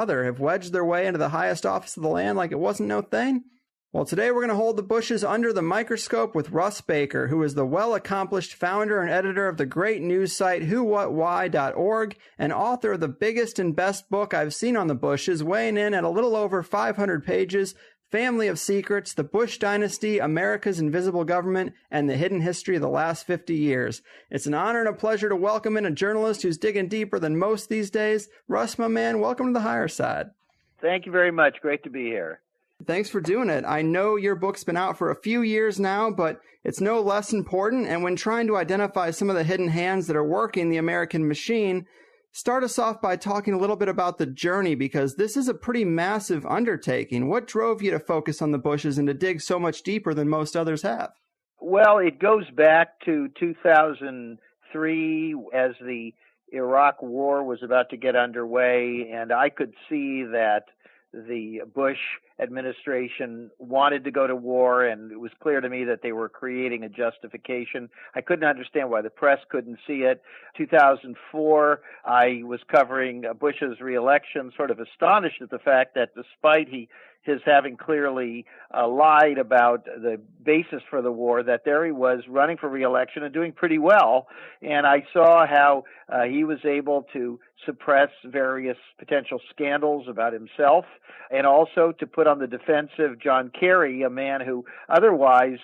other have wedged their way into the highest office of the land like it wasn't no thing? Well, today we're going to hold the Bushes under the microscope with Russ Baker, who is the well-accomplished founder and editor of the great news site whowhatwhy.org and author of the biggest and best book I've seen on the Bushes, weighing in at a little over 500 pages, Family of Secrets, The Bush Dynasty, America's Invisible Government, and the Hidden History of the Last 50 Years. It's an honor and a pleasure to welcome in a journalist who's digging deeper than most these days. Russ, my man, welcome to the Higherside. Thank you very much. Great to be here. Thanks for doing it. I know your book's been out for a few years now, but it's no less important. And when trying to identify some of the hidden hands that are working the American machine, start us off by talking a little bit about the journey, because this is a pretty massive undertaking. What drove you to focus on the Bushes and to dig so much deeper than most others have? Well, it goes back to 2003 as the Iraq War was about to get underway, and I could see that the Bush administration wanted to go to war, and it was clear to me that they were creating a justification. I couldn't understand why the press couldn't see it. 2004, I was covering Bush's reelection, sort of astonished at the fact that despite his having clearly lied about the basis for the war, that there he was running for reelection and doing pretty well. And I saw how he was able to suppress various potential scandals about himself, and also to put on the defensive John Kerry, a man who otherwise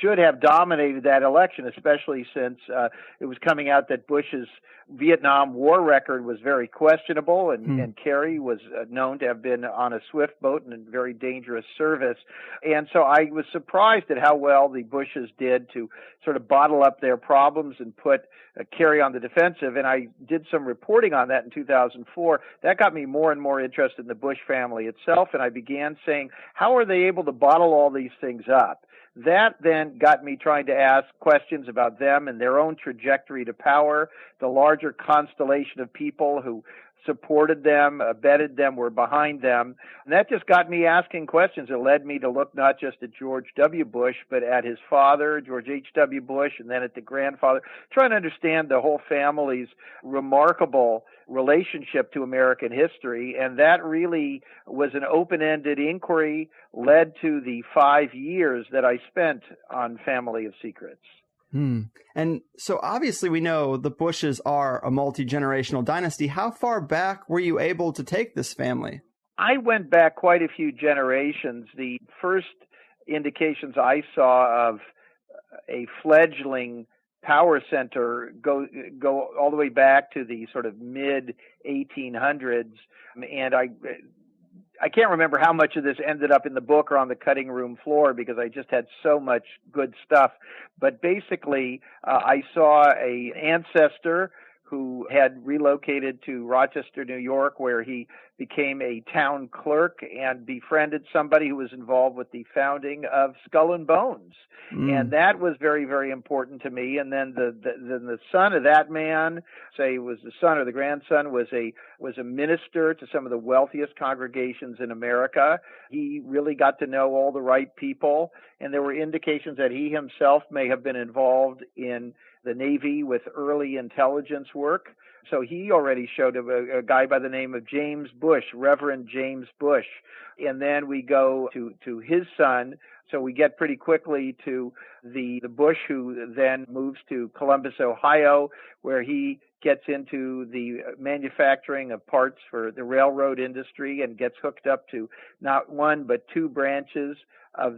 should have dominated that election, especially since it was coming out that Bush's Vietnam War record was very questionable, and Kerry was known to have been on a swift boat and in very dangerous service. And so I was surprised at how well the Bushes did to sort of bottle up their problems and put Kerry on the defensive. And I did some reporting on that in 2004. That got me more and more interested in the Bush family itself, and I began saying, how are they able to bottle all these things up? That then got me trying to ask questions about them and their own trajectory to power, the larger constellation of people who supported them, abetted them, were behind them. And that just got me asking questions. It led me to look not just at George W. Bush, but at his father, George H.W. Bush, and then at the grandfather, trying to understand the whole family's remarkable relationship to American history. And that really was an open-ended inquiry, led to the 5 years that I spent on Family of Secrets. And so obviously we know the Bushes are a multi-generational dynasty. How far back were you able to take this family? I went back quite a few generations. The first indications I saw of a fledgling power center go all the way back to the sort of mid-1800s. And I can't remember how much of this ended up in the book or on the cutting room floor because I just had so much good stuff. But basically, I saw an ancestor who had relocated to Rochester, New York, where he became a town clerk and befriended somebody who was involved with the founding of Skull and Bones. And that was very, very important to me. And then the son of that man, say it was the son or the grandson, was a minister to some of the wealthiest congregations in America. He really got to know all the right people. And there were indications that he himself may have been involved in the Navy with early intelligence work. So he already showed a guy by the name of James Bush, Reverend James Bush. And then we go to his son. So we get pretty quickly to the Bush, who then moves to Columbus, Ohio, where he gets into the manufacturing of parts for the railroad industry and gets hooked up to not one but two branches of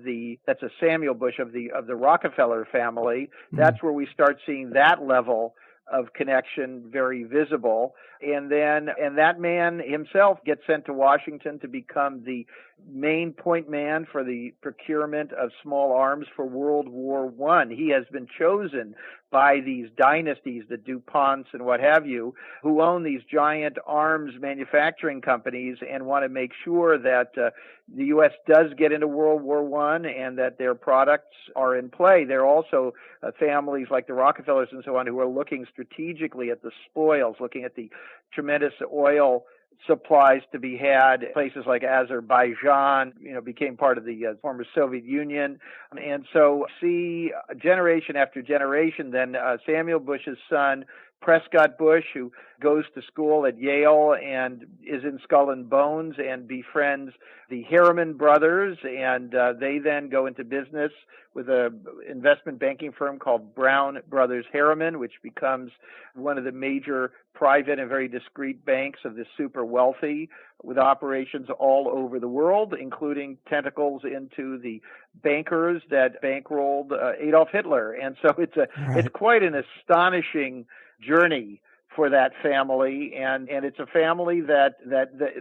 that's a Samuel Bush of the Rockefeller family. That's where we start seeing that level of connection very visible. And that man himself gets sent to Washington to become the main point man for the procurement of small arms for World War I. He has been chosen by these dynasties, the DuPonts and what have you, who own these giant arms manufacturing companies and want to make sure that the U.S. does get into World War I and that their products are in play. There are also families like the Rockefellers and so on who are looking strategically at the spoils, looking at the tremendous oil supplies to be had. Places like Azerbaijan, became part of the former Soviet Union. And so see generation after generation, then Samuel Bush's son Prescott Bush, who goes to school at Yale and is in Skull and Bones and befriends the Harriman brothers, and they then go into business with an investment banking firm called Brown Brothers Harriman, which becomes one of the major private and very discreet banks of the super wealthy, with operations all over the world, including tentacles into the bankers that bankrolled Adolf Hitler. And so it's quite an astonishing journey for that family, and it's a family that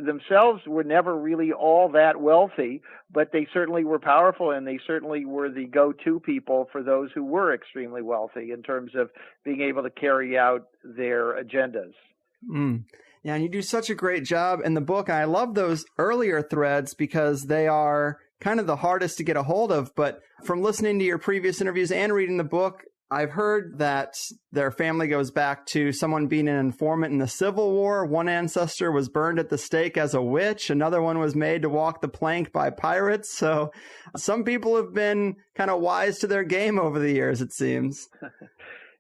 themselves were never really all that wealthy, but they certainly were powerful, and they certainly were the go-to people for those who were extremely wealthy in terms of being able to carry out their agendas. Yeah, and you do such a great job in the book. And I love those earlier threads because they are kind of the hardest to get a hold of. But from listening to your previous interviews and reading the book, I've heard that their family goes back to someone being an informant in the Civil War. One ancestor was burned at the stake as a witch. Another one was made to walk the plank by pirates. So some people have been kind of wise to their game over the years, it seems.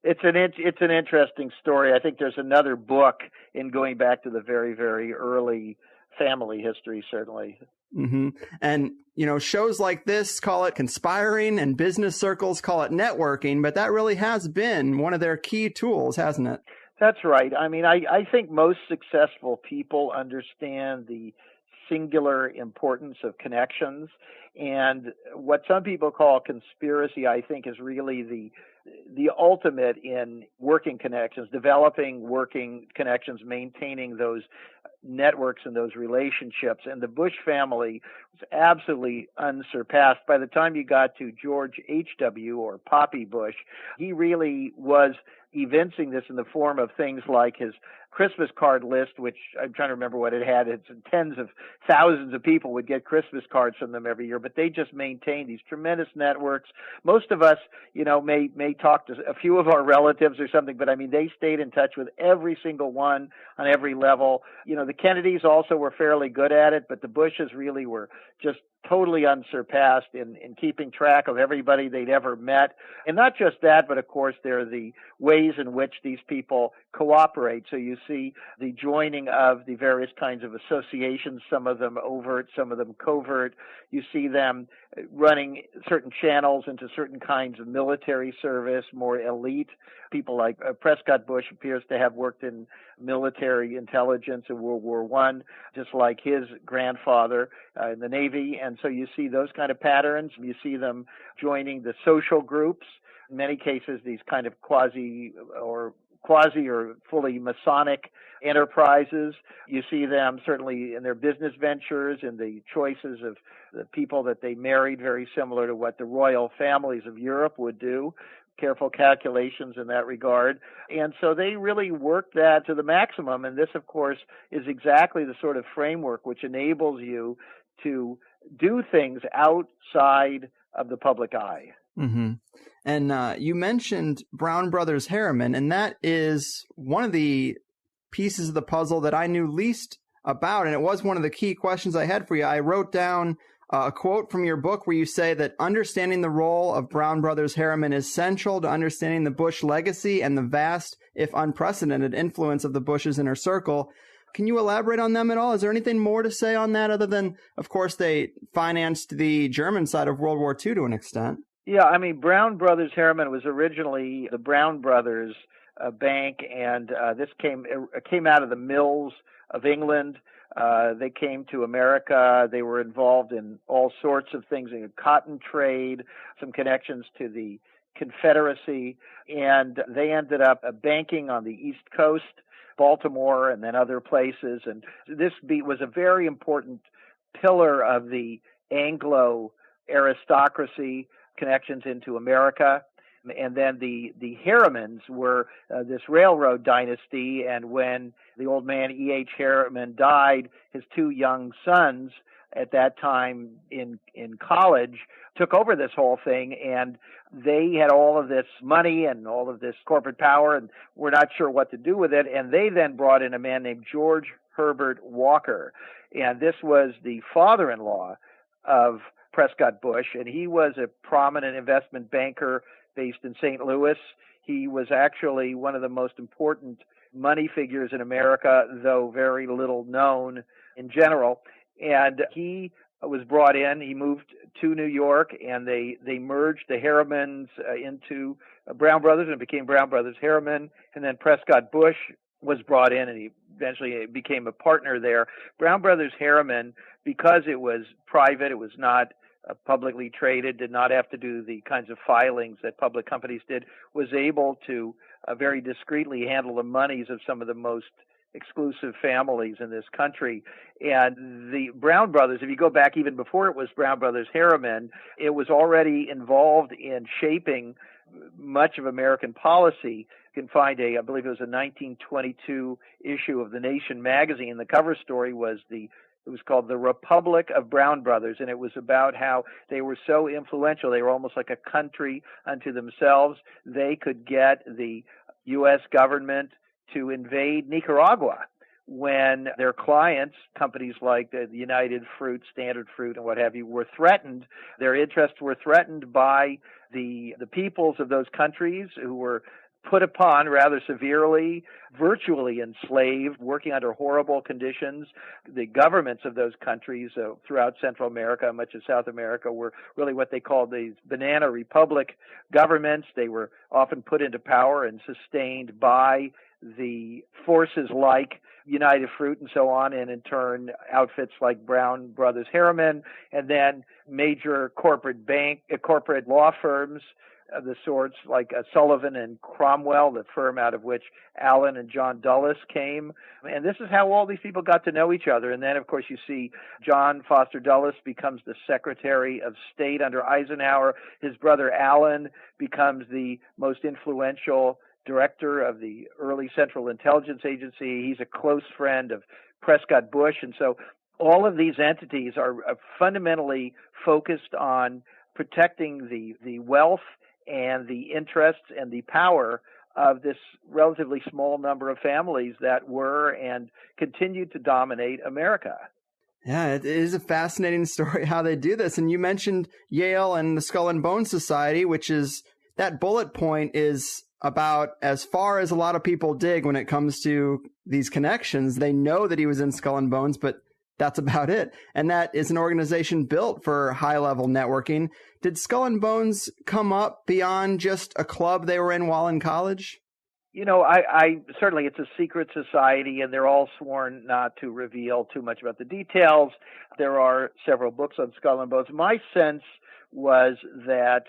It's an interesting story. I think there's another book in going back to the very, very early family history, certainly. Mm-hmm. And, shows like this call it conspiring and business circles call it networking, but that really has been one of their key tools, hasn't it? That's right. I mean, I think most successful people understand the singular importance of connections, and what some people call conspiracy, I think, is really the ultimate in working connections, developing working connections, maintaining those networks and those relationships. And the Bush family was absolutely unsurpassed. By the time you got to George H.W. or Poppy Bush, he really was evincing this in the form of things like his Christmas card list, which I'm trying to remember what it had. It's tens of thousands of people would get Christmas cards from them every year, but they just maintained these tremendous networks. Most of us, may talk to a few of our relatives or something, but I mean, they stayed in touch with every single one on every level. The Kennedys also were fairly good at it, but the Bushes really were just totally unsurpassed in keeping track of everybody they'd ever met. And not just that, but of course, there are the ways in which these people cooperate. So you see the joining of the various kinds of associations, some of them overt, some of them covert. You see them running certain channels into certain kinds of military service, more elite. People like Prescott Bush appears to have worked in military intelligence in World War I, just like his grandfather in the Navy. And so you see those kind of patterns. You see them joining the social groups. In many cases, these kind of quasi or fully Masonic enterprises. You see them certainly in their business ventures, in the choices of the people that they married, very similar to what the royal families of Europe would do. Careful calculations in that regard. And so they really work that to the maximum. And this, of course, is exactly the sort of framework which enables you to do things outside of the public eye. Mm-hmm. And you mentioned Brown Brothers Harriman, and that is one of the pieces of the puzzle that I knew least about, and it was one of the key questions I had for you. I wrote down a quote from your book where you say that understanding the role of Brown Brothers Harriman is central to understanding the Bush legacy and the vast, if unprecedented, influence of the Bush's inner circle. Can you elaborate on them at all? Is there anything more to say on that other than, of course, they financed the German side of World War II to an extent? Yeah, I mean, Brown Brothers Harriman was originally the Brown Brothers Bank, and this came out of the mills of England. They came to America. They were involved in all sorts of things, in cotton trade, some connections to the Confederacy, and they ended up banking on the East Coast, Baltimore, and then other places. And this was a very important pillar of the Anglo aristocracy connections into America. And then the Harrimans were this railroad dynasty, and when the old man E.H. Harriman died, his two young sons at that time in college took over this whole thing, and they had all of this money and all of this corporate power, and were not sure what to do with it. And they then brought in a man named George Herbert Walker, and this was the father-in-law of Prescott Bush, and he was a prominent investment banker based in St. Louis. He was actually one of the most important money figures in America, though very little known in general. And he was brought in. He moved to New York, and they merged the Harrimans into Brown Brothers, and it became Brown Brothers Harriman. And then Prescott Bush was brought in, and he eventually became a partner there. Brown Brothers Harriman, because it was private, it was not publicly traded, did not have to do the kinds of filings that public companies did, was able to very discreetly handle the monies of some of the most exclusive families in this country. And the Brown Brothers, if you go back even before it was Brown Brothers Harriman, it was already involved in shaping much of American policy. You can find I believe it was a 1922 issue of The Nation magazine. The cover story was it was called The Republic of Brown Brothers, and it was about how they were so influential. They were almost like a country unto themselves. They could get the U.S. government to invade Nicaragua when their clients, companies like the United Fruit, Standard Fruit, and what have you, were threatened. Their interests were threatened by the peoples of those countries who were put upon rather severely, virtually enslaved, working under horrible conditions. The governments of those countries throughout Central America, much of South America, were really what they called these banana republic governments. They were often put into power and sustained by the forces like United Fruit and so on, and in turn outfits like Brown Brothers Harriman, and then major corporate law firms of the sorts like Sullivan and Cromwell, the firm out of which Allen and John Dulles came. And this is how all these people got to know each other. And then, of course, you see John Foster Dulles becomes the Secretary of State under Eisenhower. His brother Allen becomes the most influential director of the early Central Intelligence Agency. He's a close friend of Prescott Bush. And so all of these entities are fundamentally focused on protecting the wealth and the interests and the power of this relatively small number of families that were and continue to dominate America. Yeah, it is a fascinating story how they do this. And you mentioned Yale and the Skull and Bones Society, which is, that bullet point is about as far as a lot of people dig when it comes to these connections. They know that he was in Skull and Bones, but that's about it. And that is an organization built for high-level networking. Did Skull and Bones come up beyond just a club they were in while in college? You know, I certainly, it's a secret society, and they're all sworn not to reveal too much about the details. There are several books on Skull and Bones. My sense was that,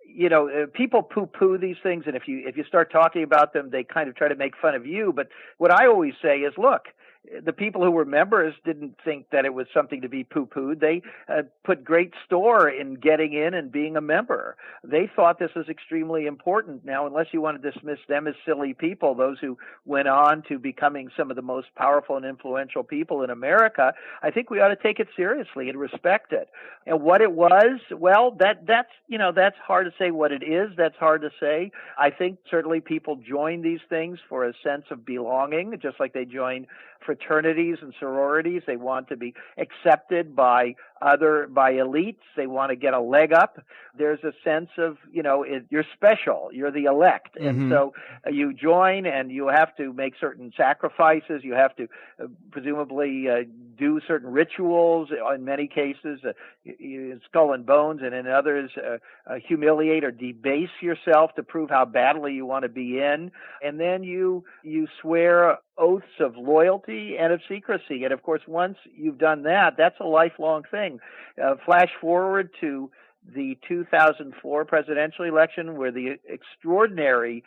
you know, people poo-poo these things, and if you start talking about them, they kind of try to make fun of you. But what I always say is, look, the people who were members didn't think that it was something to be poo-pooed. They put great store in getting in and being a member. They thought this was extremely important. Now, unless you want to dismiss them as silly people, those who went on to becoming some of the most powerful and influential people in America, I think we ought to take it seriously and respect it. And what it was, well, that's hard to say what it is. That's hard to say. I think certainly people join these things for a sense of belonging, just like they join fraternities and sororities. They want to be accepted by elites. They want to get a leg up. There's a sense of, you're special. You're the elect. Mm-hmm. And so you join, and you have to make certain sacrifices. You have to presumably do certain rituals. In many cases, Skull and Bones, and in others, humiliate or debase yourself to prove how badly you want to be in. And then you swear oaths of loyalty and of secrecy. And of course, once you've done that, that's a lifelong thing. Flash forward to the 2004 presidential election, where the extraordinary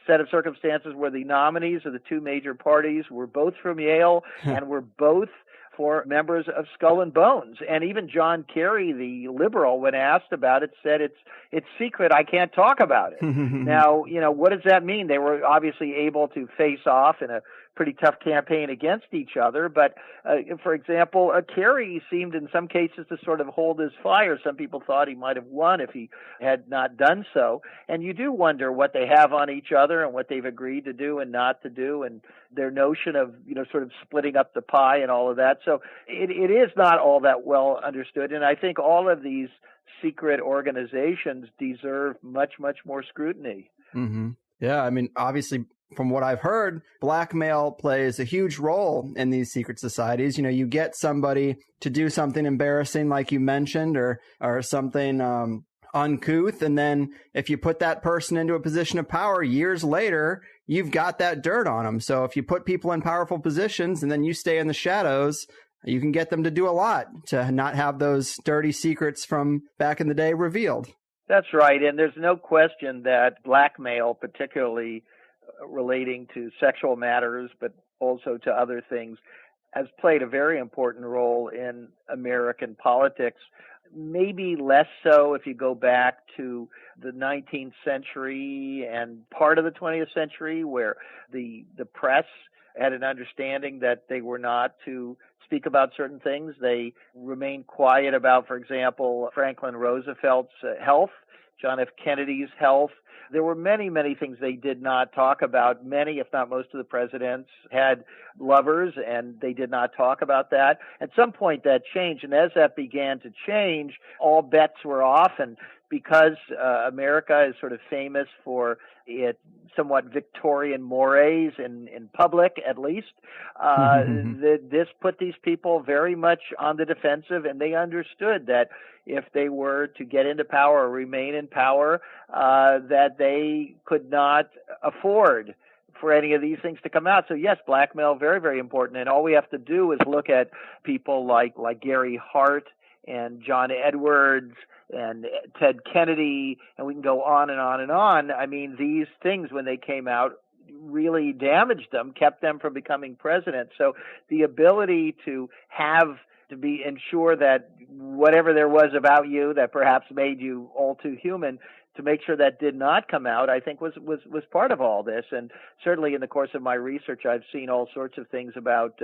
set of circumstances where the nominees of the two major parties were both from Yale and were both for members of Skull and Bones. And even John Kerry, the liberal, when asked about it, said it's secret. I can't talk about it. Now, what does that mean? They were obviously able to face off in a pretty tough campaign against each other. But, for example, Kerry seemed in some cases to sort of hold his fire. Some people thought he might have won if he had not done so. And you do wonder what they have on each other and what they've agreed to do and not to do, and their notion of, sort of splitting up the pie and all of that. So it is not all that well understood. And I think all of these secret organizations deserve much, much more scrutiny. Mm-hmm. Yeah, I mean, obviously, from what I've heard, blackmail plays a huge role in these secret societies. You know, you get somebody to do something embarrassing, like you mentioned, or something uncouth, and then if you put that person into a position of power years later, you've got that dirt on them. So if you put people in powerful positions and then you stay in the shadows, you can get them to do a lot to not have those dirty secrets from back in the day revealed. That's right. And there's no question that blackmail, particularly relating to sexual matters, but also to other things, has played a very important role in American politics. Maybe less so if you go back to the 19th century and part of the 20th century, where the press had an understanding that they were not to speak about certain things. They remained quiet about, for example, Franklin Roosevelt's health, John F. Kennedy's health. There were many, many things they did not talk about. Many, if not most of the presidents had lovers, and they did not talk about that. At some point that changed, and as that began to change, all bets were off, and because America is sort of famous for its somewhat Victorian mores in public, at least, this put these people very much on the defensive, and they understood that if they were to get into power or remain in power, that they could not afford for any of these things to come out. So yes, blackmail, very, very important. And all we have to do is look at people like Gary Hart and John Edwards and Ted Kennedy, and we can go on and on and on. I mean, these things, when they came out, really damaged them, kept them from becoming president. So the ability to ensure that whatever there was about you that perhaps made you all too human, to make sure that did not come out, I think was part of all this. And certainly in the course of my research, I've seen all sorts of things about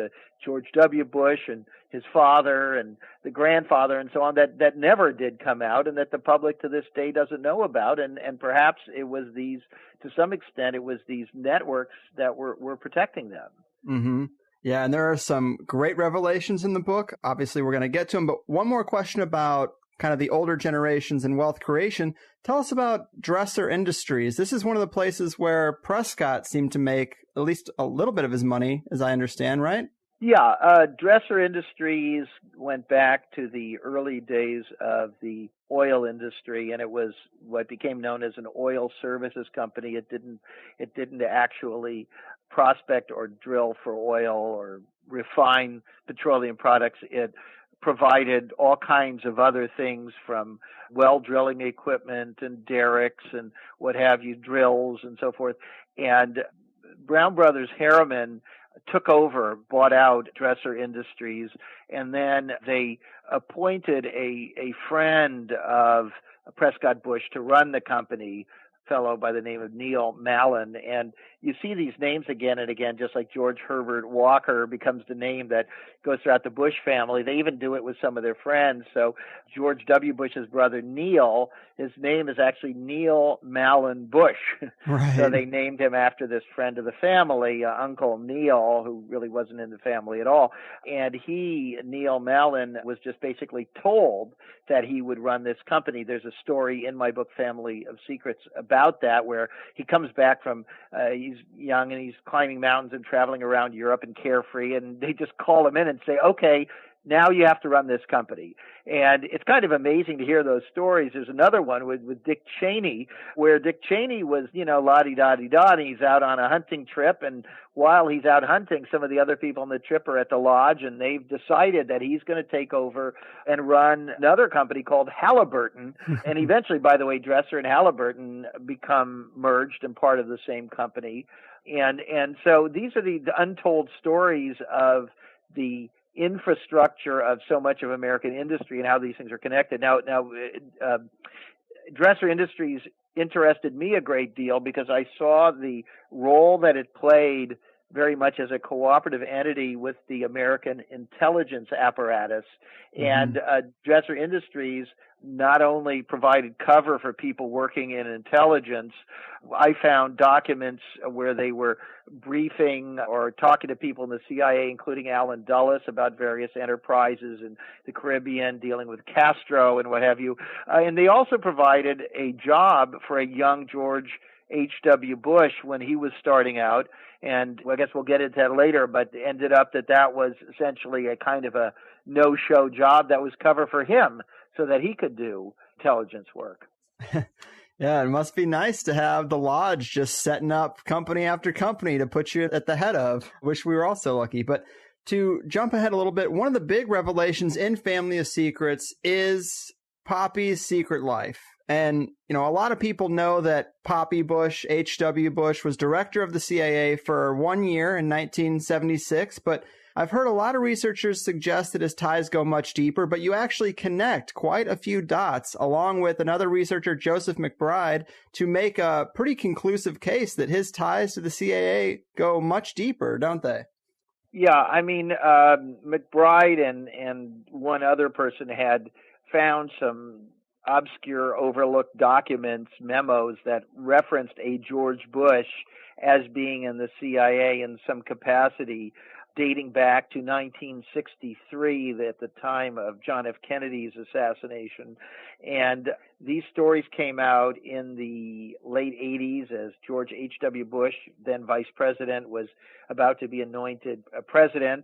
George W. Bush and his father and the grandfather and so on that never did come out, and that the public to this day doesn't know about. And perhaps it was to some extent, it was these networks that were protecting them. Mm-hmm. Yeah, and there are some great revelations in the book. Obviously, we're going to get to them. But one more question about kind of the older generations and wealth creation. Tell us about Dresser Industries. This is one of the places where Prescott seemed to make at least a little bit of his money, as I understand, right? Yeah, Dresser Industries went back to the early days of the oil industry, and it was what became known as an oil services company. It didn't actually prospect or drill for oil or refine petroleum products. It provided all kinds of other things, from well drilling equipment and derricks and what have you, drills and so forth. And Brown Brothers Harriman took over, bought out Dresser Industries, and then they appointed a friend of Prescott Bush to run the company, a fellow by the name of Neil Mallon. And you see these names again and again, just like George Herbert Walker becomes the name that goes throughout the Bush family. They even do it with some of their friends. So George W. Bush's brother Neil, his name is actually Neil Mallon Bush. Right. So they named him after this friend of the family, Uncle Neil, who really wasn't in the family at all. And Neil Mallon, was just basically told that he would run this company. There's a story in my book, Family of Secrets, about that, where he comes back from, he's young and he's climbing mountains and traveling around Europe and carefree, and they just call him in and say, okay, now you have to run this company. And it's kind of amazing to hear those stories. There's another one with Dick Cheney, where Dick Cheney was, la-di-da-di-da, and he's out on a hunting trip. And while he's out hunting, some of the other people on the trip are at the lodge, and they've decided that he's going to take over and run another company called Halliburton. And eventually, by the way, Dresser and Halliburton become merged and part of the same company. And so these are the untold stories of the infrastructure of so much of American industry and how these things are connected. Now, Dresser Industries interested me a great deal because I saw the role that it played very much as a cooperative entity with the American intelligence apparatus. And Dresser Industries not only provided cover for people working in intelligence. I found documents where they were briefing or talking to people in the CIA, including Alan Dulles, about various enterprises in the Caribbean, dealing with Castro and what have you. And they also provided a job for a young George H.W. Bush when he was starting out. And I guess we'll get into that later, but ended up that was essentially a kind of a no-show job that was cover for him so that he could do intelligence work. Yeah, it must be nice to have the Lodge just setting up company after company to put you at the head of. Wish we were all so lucky. But to jump ahead a little bit, one of the big revelations in Family of Secrets is Poppy's secret life. And, a lot of people know that Poppy Bush, H.W. Bush, was director of the CIA for 1 year in 1976, but I've heard a lot of researchers suggest that his ties go much deeper, but you actually connect quite a few dots, along with another researcher, Joseph McBride, to make a pretty conclusive case that his ties to the CIA go much deeper, don't they? Yeah, I mean, McBride and one other person had found some obscure, overlooked documents, memos that referenced a George Bush as being in the CIA in some capacity, dating back to 1963, at the time of John F. Kennedy's assassination. And these stories came out in the late 80s as George H.W. Bush, then vice president, was about to be anointed president.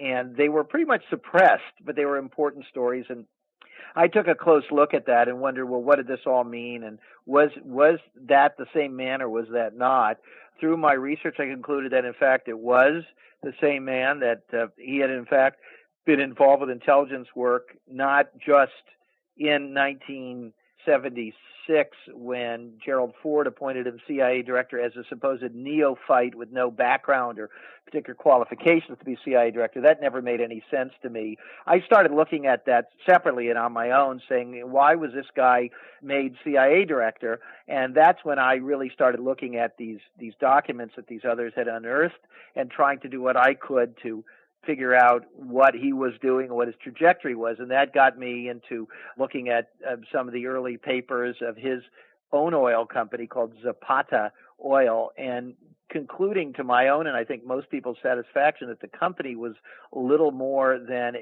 And they were pretty much suppressed, but they were important stories. And I took a close look at that and wondered, well, what did this all mean? And was that the same man or was that not? Through my research, I concluded that, in fact, it was the same man, that he had, in fact, been involved with intelligence work, not just in 1976 when Gerald Ford appointed him CIA director as a supposed neophyte with no background or particular qualifications to be CIA director. That never made any sense to me. I started looking at that separately and on my own, saying, why was this guy made CIA director? And that's when I really started looking at these documents that these others had unearthed and trying to do what I could to figure out what he was doing and what his trajectory was. And that got me into looking at some of the early papers of his own oil company called Zapata Oil, and concluding to my own, and I think most people's satisfaction, that the company was little more than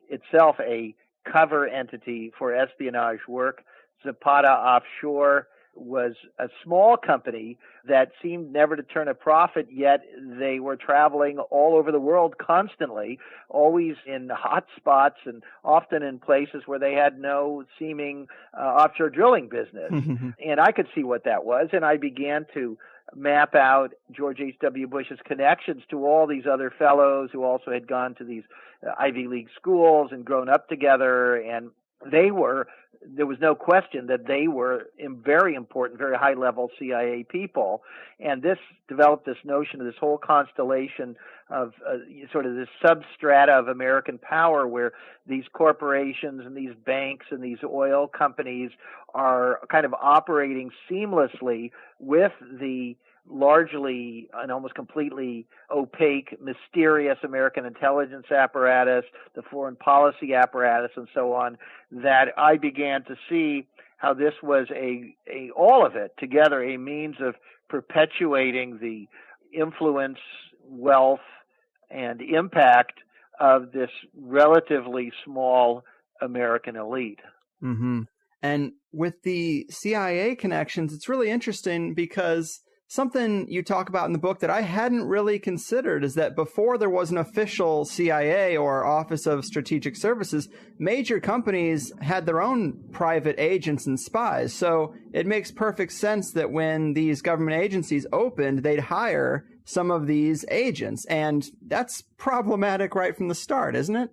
itself a cover entity for espionage work. Zapata Offshore was a small company that seemed never to turn a profit, yet they were traveling all over the world constantly, always in hot spots and often in places where they had no seeming offshore drilling business. And I could see what that was, and I began to map out George H.W. Bush's connections to all these other fellows who also had gone to these Ivy League schools and grown up together, and there was no question that they were very important, very high-level CIA people. And this developed this notion of this whole constellation of sort of this substrata of American power, where these corporations and these banks and these oil companies are kind of operating seamlessly with the largely and almost completely opaque, mysterious American intelligence apparatus, the foreign policy apparatus, and so on, that I began to see how this was all of it together, a means of perpetuating the influence, wealth, and impact of this relatively small American elite. Mm-hmm. And with the CIA connections, it's really interesting because something you talk about in the book that I hadn't really considered is that before there was an official CIA or Office of Strategic Services, major companies had their own private agents and spies. So it makes perfect sense that when these government agencies opened, they'd hire some of these agents. And that's problematic right from the start, isn't it?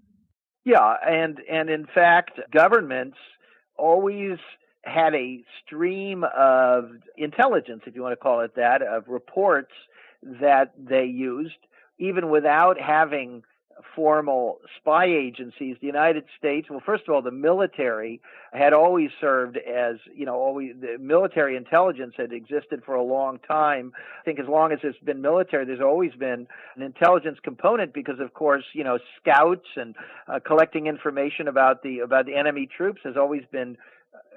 Yeah, and in fact, governments always had a stream of intelligence, if you want to call it that, of reports that they used, even without having formal spy agencies. The United States, well, first of all, the military had always served as, the military intelligence had existed for a long time. I think as long as there's been military, there's always been an intelligence component because, of course, scouts and collecting information about the enemy troops has always been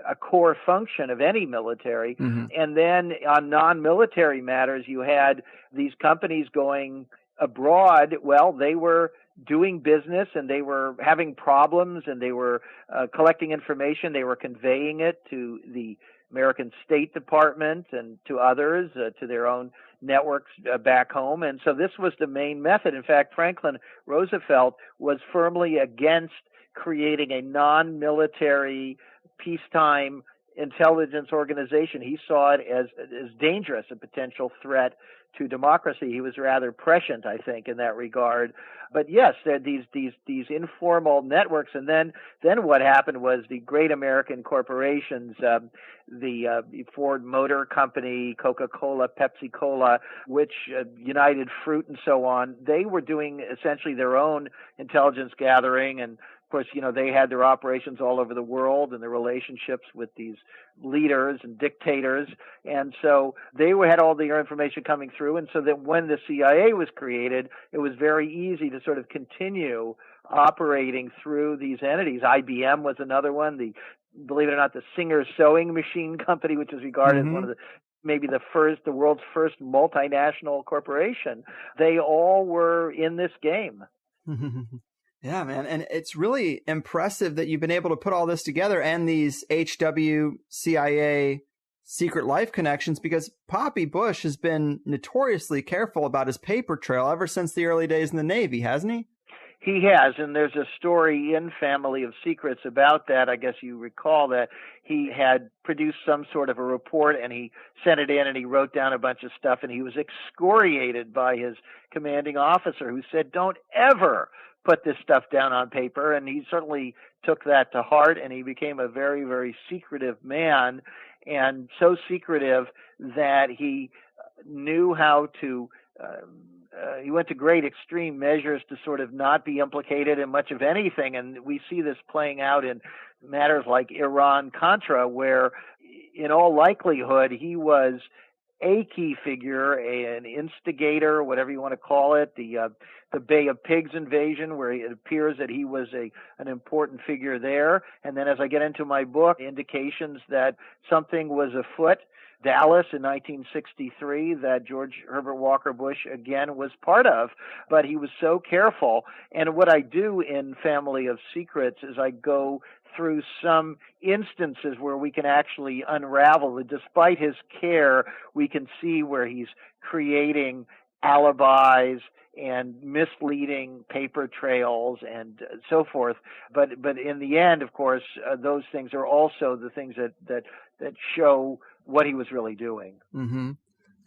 a core function of any military. Mm-hmm. And then on non-military matters, you had these companies going abroad. Well, they were doing business and they were having problems and they were collecting information. They were conveying it to the American State Department and to others, to their own networks back home. And so this was the main method. In fact, Franklin Roosevelt was firmly against creating a non-military peacetime intelligence organization. He saw it as dangerous, a potential threat to democracy. He was rather prescient, I think, in that regard. But yes, there are these informal networks, and then what happened was the great American corporations, the Ford Motor Company, Coca-Cola, Pepsi-Cola, which United Fruit, and so on. They were doing essentially their own intelligence gathering, and of course, they had their operations all over the world and their relationships with these leaders and dictators. And so they had all their information coming through. And so that when the CIA was created, it was very easy to sort of continue operating through these entities. IBM was another one. Believe it or not, the Singer Sewing Machine Company, which is regarded as one of the world's first multinational corporation. They all were in this game. Yeah, man. And it's really impressive that you've been able to put all this together and these HW CIA secret life connections, because Poppy Bush has been notoriously careful about his paper trail ever since the early days in the Navy, hasn't he? He has, and there's a story in Family of Secrets about that. I guess you recall that he had produced some sort of a report, and he sent it in, and he wrote down a bunch of stuff, and he was excoriated by his commanding officer, who said, "Don't ever put this stuff down on paper." And he certainly took that to heart, and he became a very, very secretive man, and so secretive that he knew how to he went to great extreme measures to sort of not be implicated in much of anything. And we see this playing out in matters like Iran-Contra, where in all likelihood he was a key figure, an instigator, whatever you want to call it, the Bay of Pigs invasion, where it appears that he was an important figure there. And then as I get into my book, indications that something was afoot. Dallas in 1963 that George Herbert Walker Bush again was part of, but he was so careful. And what I do in Family of Secrets is I go through some instances where we can actually unravel that despite his care, we can see where he's creating alibis and misleading paper trails and so forth. But in the end, of course, those things are also the things that show what he was really doing. Mm-hmm.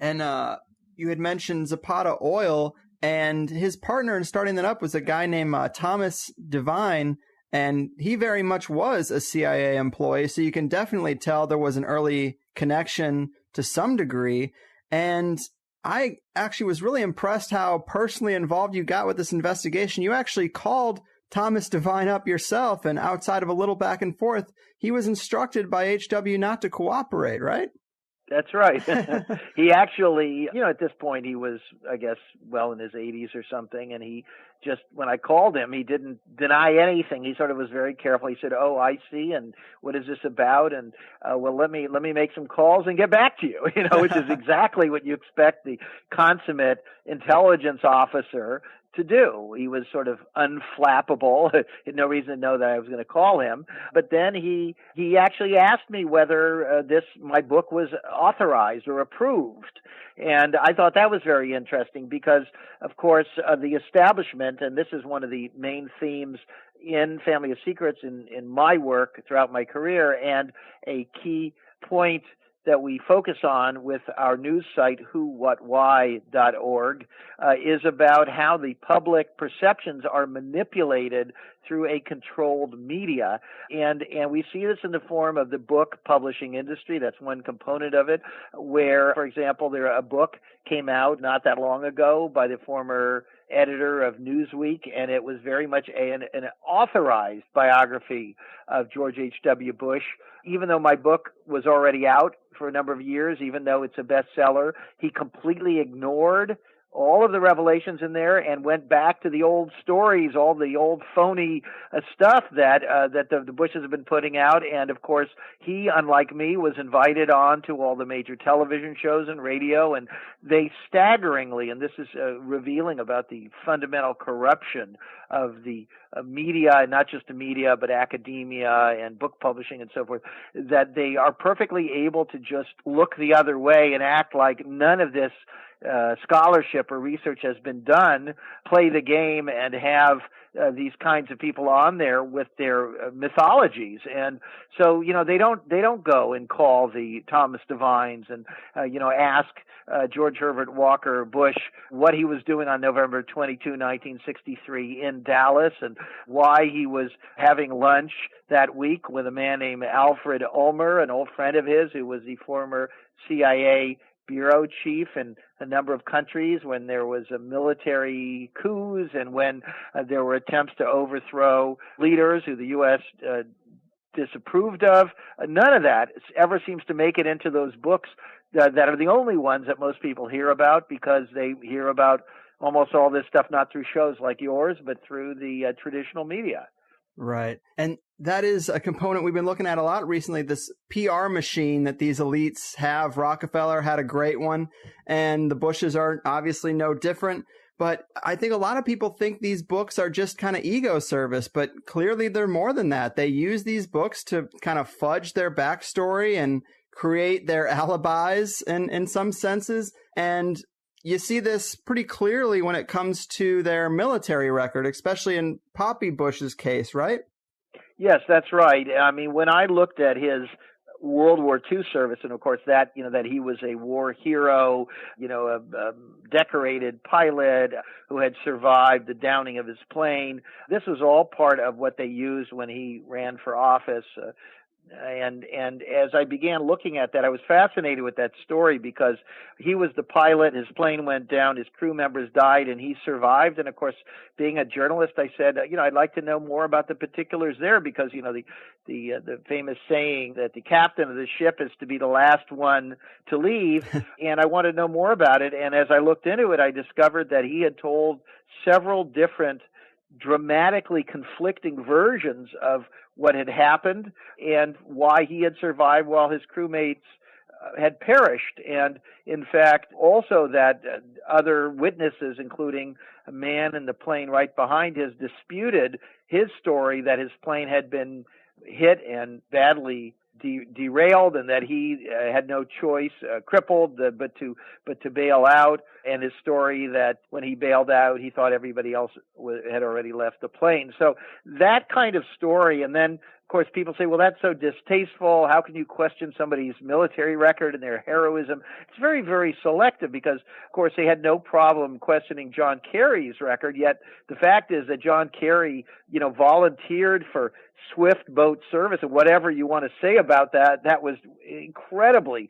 And you had mentioned Zapata Oil, and his partner in starting that up was a guy named Thomas Devine, and he very much was a CIA employee, so you can definitely tell there was an early connection to some degree. And I actually was really impressed how personally involved you got with this investigation. You actually called Thomas Devine up yourself, and outside of a little back and forth, he was instructed by HW not to cooperate, right? That's right. He actually, at this point he was, I guess, well in his 80s or something, and he just, when I called him, he didn't deny anything. He sort of was very careful. He said, "Oh, I see, and what is this about? And well, let me make some calls and get back to you." Which is exactly what you expect the consummate intelligence officer to do. He was sort of unflappable. Had no reason to know that I was going to call him. But then he actually asked me whether my book was authorized or approved. And I thought that was very interesting because, of course, the establishment, and this is one of the main themes in Family of Secrets in my work throughout my career, and a key point that we focus on with our news site, whowhatwhy.org, is about how the public perceptions are manipulated through a controlled media. And we see this in the form of the book publishing industry. That's one component of it, where, for example, a book came out not that long ago by the former editor of Newsweek, and it was very much an authorized biography of George H.W. Bush. Even though my book was already out for a number of years, even though it's a bestseller, he completely ignored all of the revelations in there and went back to the old stories, all the old phony stuff that the Bushes have been putting out. And of course, he, unlike me, was invited on to all the major television shows and radio, and they staggeringly, and this is revealing about the fundamental corruption of the media, and not just the media, but academia and book publishing and so forth, that they are perfectly able to just look the other way and act like none of this scholarship or research has been done, play the game, and have these kinds of people on there with their mythologies. And so, they don't go and call the Thomas Devines and ask George Herbert Walker Bush what he was doing on November 22, 1963 in Dallas, and why he was having lunch that week with a man named Alfred Ulmer, an old friend of his who was the former CIA bureau chief in a number of countries when there was a military coups and when there were attempts to overthrow leaders who the U.S. Disapproved of. None of that ever seems to make it into those books that are the only ones that most people hear about, because they hear about almost all this stuff not through shows like yours, but through the traditional media. Right. And that is a component we've been looking at a lot recently, this PR machine that these elites have. Rockefeller had a great one, and the Bushes are obviously no different. But I think a lot of people think these books are just kind of ego service, but clearly they're more than that. They use these books to kind of fudge their backstory and create their alibis in some senses. And you see this pretty clearly when it comes to their military record, especially in Poppy Bush's case, right? Yes, that's right. I mean, when I looked at his World War II service, and of course that he was a war hero, a decorated pilot who had survived the downing of his plane. This was all part of what they used when he ran for office. And as I began looking at that, I was fascinated with that story, because he was the pilot, his plane went down, his crew members died, and he survived. And of course, being a journalist, I said, I'd like to know more about the particulars there, because, the famous saying that the captain of the ship is to be the last one to leave. And I wanted to know more about it. And as I looked into it, I discovered that he had told several different dramatically conflicting versions of what had happened and why he had survived while his crewmates had perished. And in fact, also that other witnesses, including a man in the plane right behind his, disputed his story that his plane had been hit and badly derailed, and that he had no choice, crippled, but to bail out, and his story that when he bailed out, he thought everybody else had already left the plane. So that kind of story, and then of course people say, well, that's so distasteful. How can you question somebody's military record and their heroism? It's very, very selective, because of course they had no problem questioning John Kerry's record. Yet the fact is that John Kerry, volunteered for swift boat service, and whatever you want to say about that, that was incredibly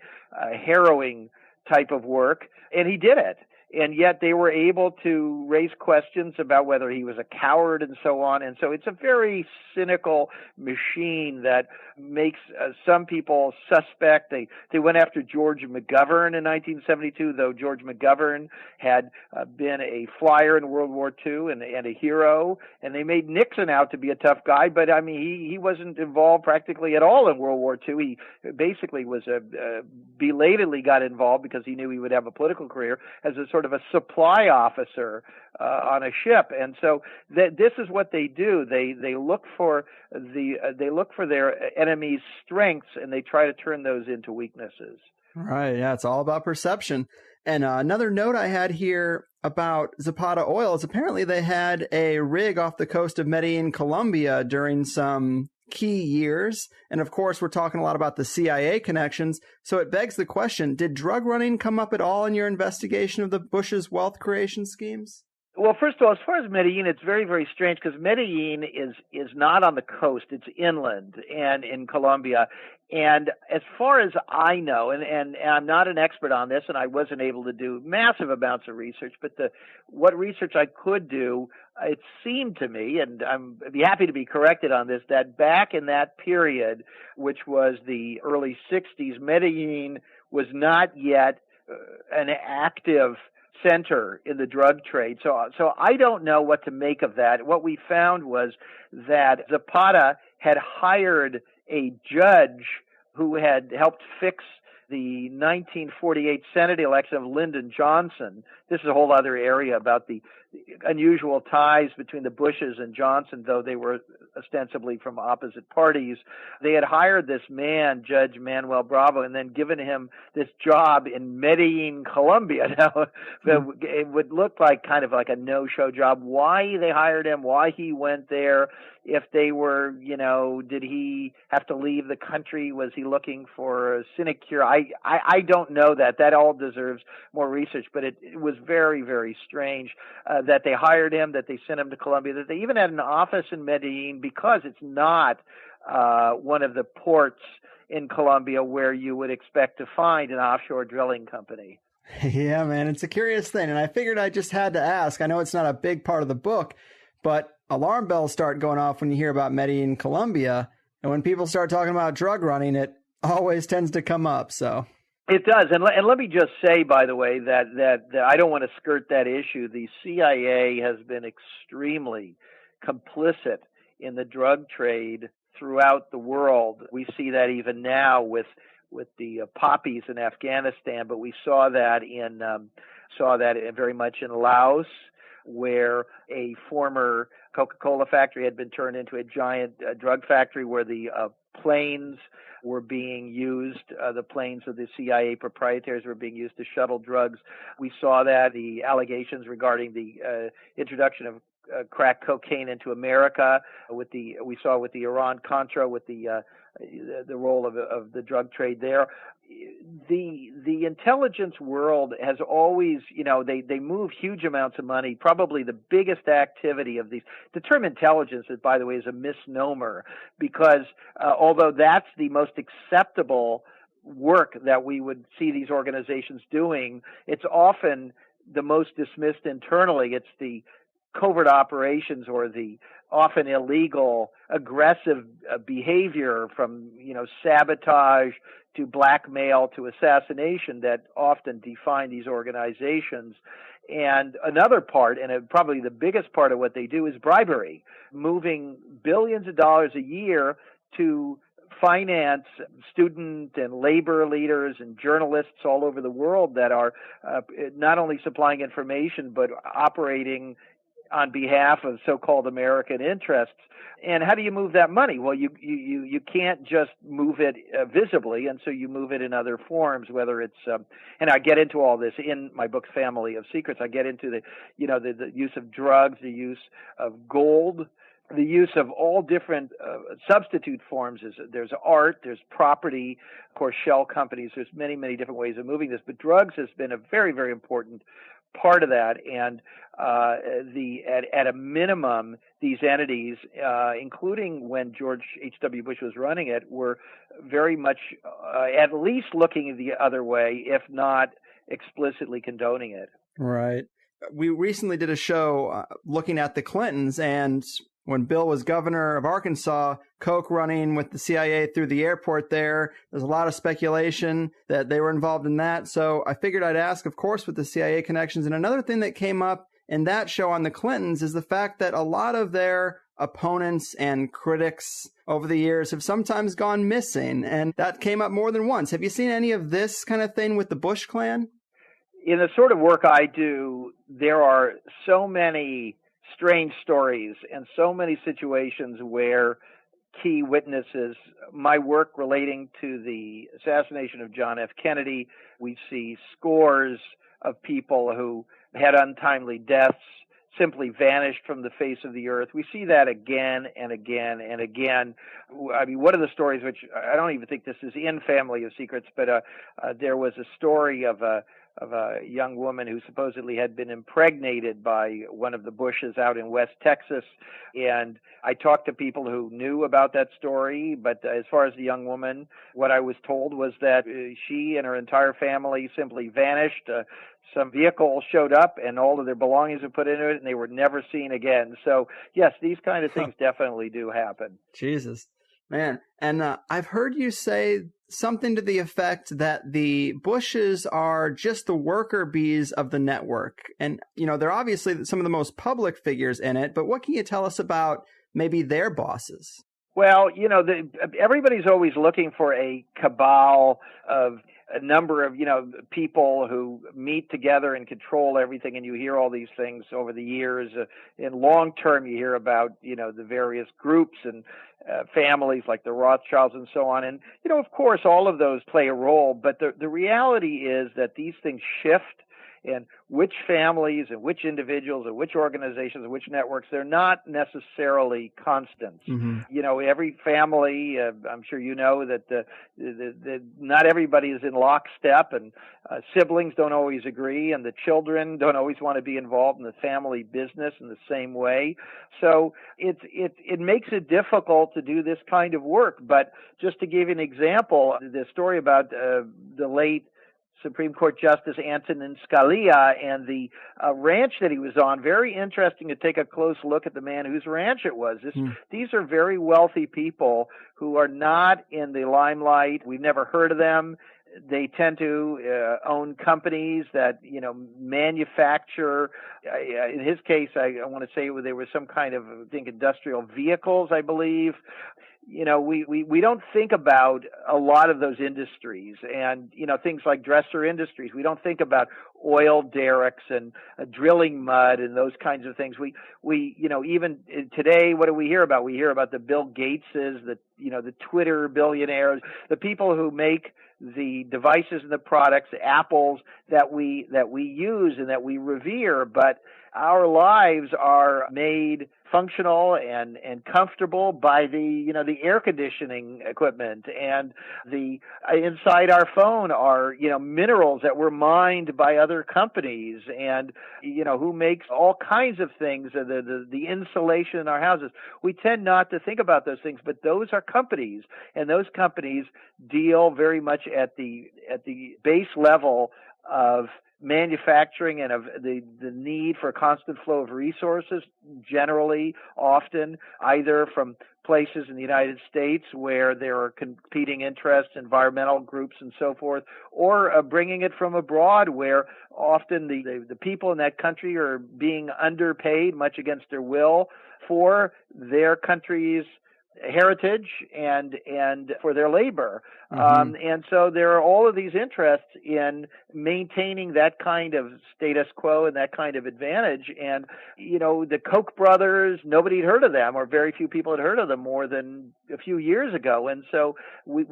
harrowing type of work, and he did it. And yet they were able to raise questions about whether he was a coward and so on. And so it's a very cynical machine that makes some people suspect. They went after George McGovern in 1972, though George McGovern had been a flyer in World War II and a hero. And they made Nixon out to be a tough guy, but I mean, he wasn't involved practically at all in World War II. He basically was belatedly got involved because he knew he would have a political career as a sort of a supply officer on a ship. And so this is what they do. They look for their enemy's strengths, and they try to turn those into weaknesses. Right. Yeah, it's all about perception. And another note I had here about Zapata Oil is apparently they had a rig off the coast of Medellin, Colombia during some key years. And of course, we're talking a lot about the CIA connections. So it begs the question, did drug running come up at all in your investigation of the Bush's wealth creation schemes? Well, first of all, as far as Medellin, it's very, very strange, because Medellin is not on the coast. It's inland and in Colombia. And as far as I know, and I'm not an expert on this, and I wasn't able to do massive amounts of research, but what research I could do, it seemed to me, and I'd be happy to be corrected on this, that back in that period, which was the early 60s, Medellin was not yet an active center in the drug trade. So I don't know what to make of that. What we found was that Zapata had hired a judge who had helped fix the 1948 Senate election of Lyndon Johnson. This is a whole other area about the unusual ties between the Bushes and Johnson, though they were ostensibly from opposite parties. They had hired this man, Judge Manuel Bravo, and then given him this job in Medellin, Colombia. Now, it would look like kind of like a no-show job. Why they hired him, why he went there, if they were, did he have to leave the country? Was he looking for a sinecure? I don't know that. That all deserves more research, but it was very, very strange that they hired him, that they sent him to Colombia, that they even had an office in Medellin, because it's not one of the ports in Colombia where you would expect to find an offshore drilling company. Yeah, man, it's a curious thing, and I figured I just had to ask. I know it's not a big part of the book, but alarm bells start going off when you hear about Medellin, Colombia, and when people start talking about drug running, it always tends to come up. So it does, and let me just say, by the way, that I don't want to skirt that issue. The CIA has been extremely complicit in the drug trade throughout the world. We see that even now with the poppies in Afghanistan, but we saw that very much in Laos, where a former Coca-Cola factory had been turned into a giant drug factory where the planes were being used, the planes of the CIA proprietaries were being used to shuttle drugs. We saw that, the allegations regarding the introduction of crack cocaine into America, we saw with the Iran-Contra, with the role of the drug trade there. The intelligence world has always, they move huge amounts of money. Probably the biggest activity of these, the term intelligence, by the way, is a misnomer, because although that's the most acceptable work that we would see these organizations doing, it's often the most dismissed internally. It's the covert operations, or the often illegal, aggressive behavior, from sabotage to blackmail to assassination, that often define these organizations. And another part, and probably the biggest part of what they do, is bribery, moving billions of dollars a year to finance student and labor leaders and journalists all over the world that are not only supplying information but operating on behalf of so-called American interests. And how do you move that money? Well, you can't just move it visibly, and so you move it in other forms, whether it's and I get into all this in my book Family of Secrets. I get into the use of drugs, the use of gold, the use of all different substitute forms. There's art, there's property, of course, shell companies. There's many, many different ways of moving this, but drugs has been a very, very important part of that. And at a minimum, these entities, including when George H.W. Bush was running it, were very much at least looking the other way, if not explicitly condoning it. Right. We recently did a show looking at the Clintons, and when Bill was governor of Arkansas, coke running with the CIA through the airport there. There's a lot of speculation that they were involved in that. So I figured I'd ask, of course, with the CIA connections. And another thing that came up in that show on the Clintons is the fact that a lot of their opponents and critics over the years have sometimes gone missing. And that came up more than once. Have you seen any of this kind of thing with the Bush clan? In the sort of work I do, there are so many strange stories and so many situations where key witnesses, my work relating to the assassination of John F. Kennedy, we see scores of people who had untimely deaths, simply vanished from the face of the earth. We see that again and again and again. I mean, one of the stories, which I don't even think this is in Family of Secrets, but there was a story of a young woman who supposedly had been impregnated by one of the Bushes out in West Texas. And I talked to people who knew about that story, but as far as the young woman, what I was told was that she and her entire family simply vanished. Some vehicle showed up and all of their belongings were put into it, and they were never seen again. So, yes, these kind of things definitely do happen. Jesus. Man, and I've heard you say something to the effect that the Bushes are just the worker bees of the network. And, they're obviously some of the most public figures in it, but what can you tell us about maybe their bosses? Well, everybody's always looking for a cabal of a number of, people who meet together and control everything. And you hear all these things over the years. In long term, you hear about, the various groups and families like the Rothschilds and so on. And, of course, all of those play a role. But the reality is that these things shift. And which families and which individuals and which organizations and which networks, they're not necessarily constants. Mm-hmm. Every family, I'm sure you know that the not everybody is in lockstep, and siblings don't always agree, and the children don't always want to be involved in the family business in the same way. So it makes it difficult to do this kind of work. But just to give you an example, the story about the late Supreme Court Justice Antonin Scalia and the ranch that he was on. Very interesting to take a close look at the man whose ranch it was. These are very wealthy people who are not in the limelight. We've never heard of them. They tend to own companies that, manufacture. In his case, I want to say there was some kind of, industrial vehicles, I believe. We don't think about a lot of those industries, and, things like dresser industries. We don't think about oil derricks and drilling mud and those kinds of things. We even today, what do we hear about? We hear about the Bill Gateses, the Twitter billionaires, the people who make the devices and the products, the Apples that we use and that we revere. But our lives are made functional and comfortable by the air conditioning equipment, and the inside our phone are minerals that were mined by other companies, and who makes all kinds of things, the insulation in our houses. We tend not to think about those things, but those are companies, and those companies deal very much at the base level of manufacturing and of the need for a constant flow of resources, generally, often, either from places in the United States where there are competing interests, environmental groups and so forth, or bringing it from abroad where often the people in that country are being underpaid, much against their will, for their country's heritage and for their labor. Mm-hmm. And so there are all of these interests in maintaining that kind of status quo and that kind of advantage. And, the Koch brothers, nobody had heard of them, or very few people had heard of them more than a few years ago. And so we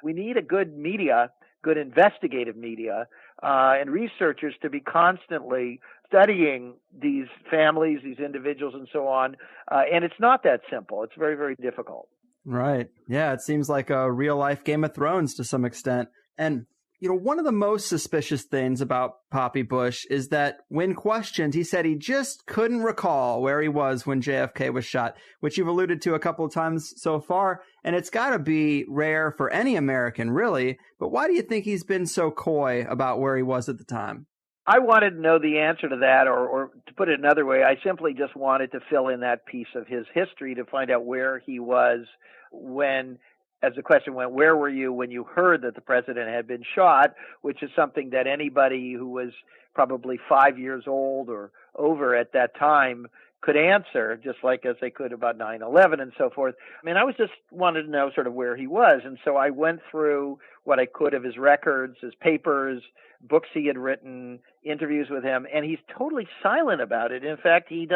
need a good media, good investigative media, and researchers to be constantly studying these families, these individuals, and so on. And it's not that simple. It's very, very difficult. Right. Yeah, it seems like a real-life Game of Thrones to some extent. And, one of the most suspicious things about Poppy Bush is that when questioned, he said he just couldn't recall where he was when JFK was shot, which you've alluded to a couple of times so far. And it's got to be rare for any American, really. But why do you think he's been so coy about where he was at the time? I wanted to know the answer to that, or to put it another way, I simply just wanted to fill in that piece of his history to find out where he was when, as the question went, where were you when you heard that the president had been shot, which is something that anybody who was probably 5 years old or over at that time could answer, just like as they could about 9/11 and so forth. I mean, I was just wanted to know sort of where he was. And so I went through what I could of his records, his papers, books he had written, interviews with him, and he's totally silent about it. In fact, he's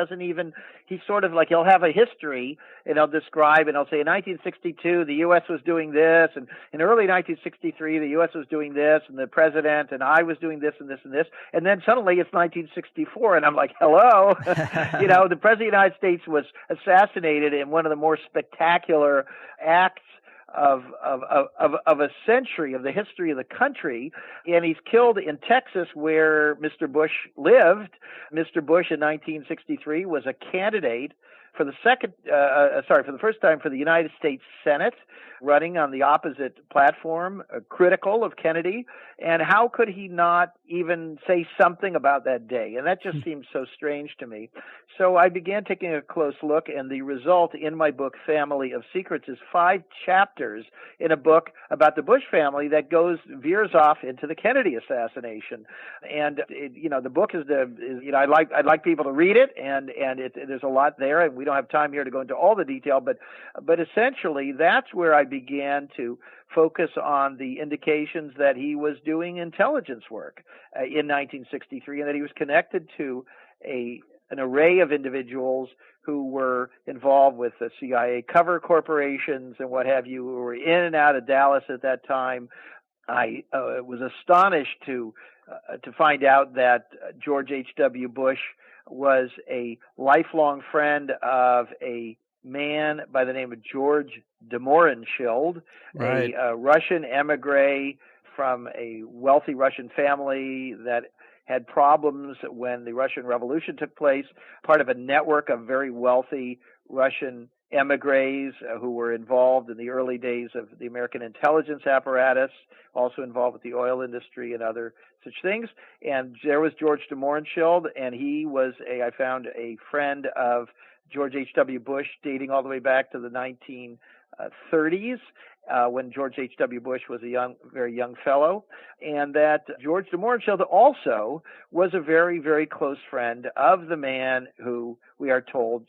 sort of like, he'll have a history, and he'll describe, and he'll say, in 1962, the U.S. was doing this, and in early 1963, the U.S. was doing this, and the president and I was doing this and this and this, and then suddenly it's 1964, and I'm like, hello? The president of the United States was assassinated in one of the more spectacular acts of a century of the history of the country, and he's killed in Texas where Mr. Bush lived. Mr. Bush in 1963 was a candidate for the first time for the United States Senate, running on the opposite platform, critical of Kennedy. And how could he not even say something about that day? And that just seems so strange to me. So I began taking a close look, and the result in my book, Family of Secrets, is 5 chapters in a book about the Bush family that veers off into the Kennedy assassination. And the book I'd like people to read it, and there's a lot there, and we don't have time here to go into all the detail, but essentially that's where I began to focus on the indications that he was doing intelligence work in 1963, and that he was connected to an array of individuals who were involved with the CIA cover corporations and what have you, who were in and out of Dallas at that time. I was astonished to find out that George H.W. Bush was a lifelong friend of a man by the name of George de Mohrenschildt, right, a Russian emigre from a wealthy Russian family that had problems when the Russian Revolution took place, part of a network of very wealthy Russian emigres who were involved in the early days of the American intelligence apparatus, also involved with the oil industry and other such things. And there was George de Mohrenschildt, and he was I found a friend of George H.W. Bush dating all the way back to the 1930s, when George H.W. Bush was a very young fellow, and that George de Mohrenschildt also was a very, very close friend of the man who, we are told,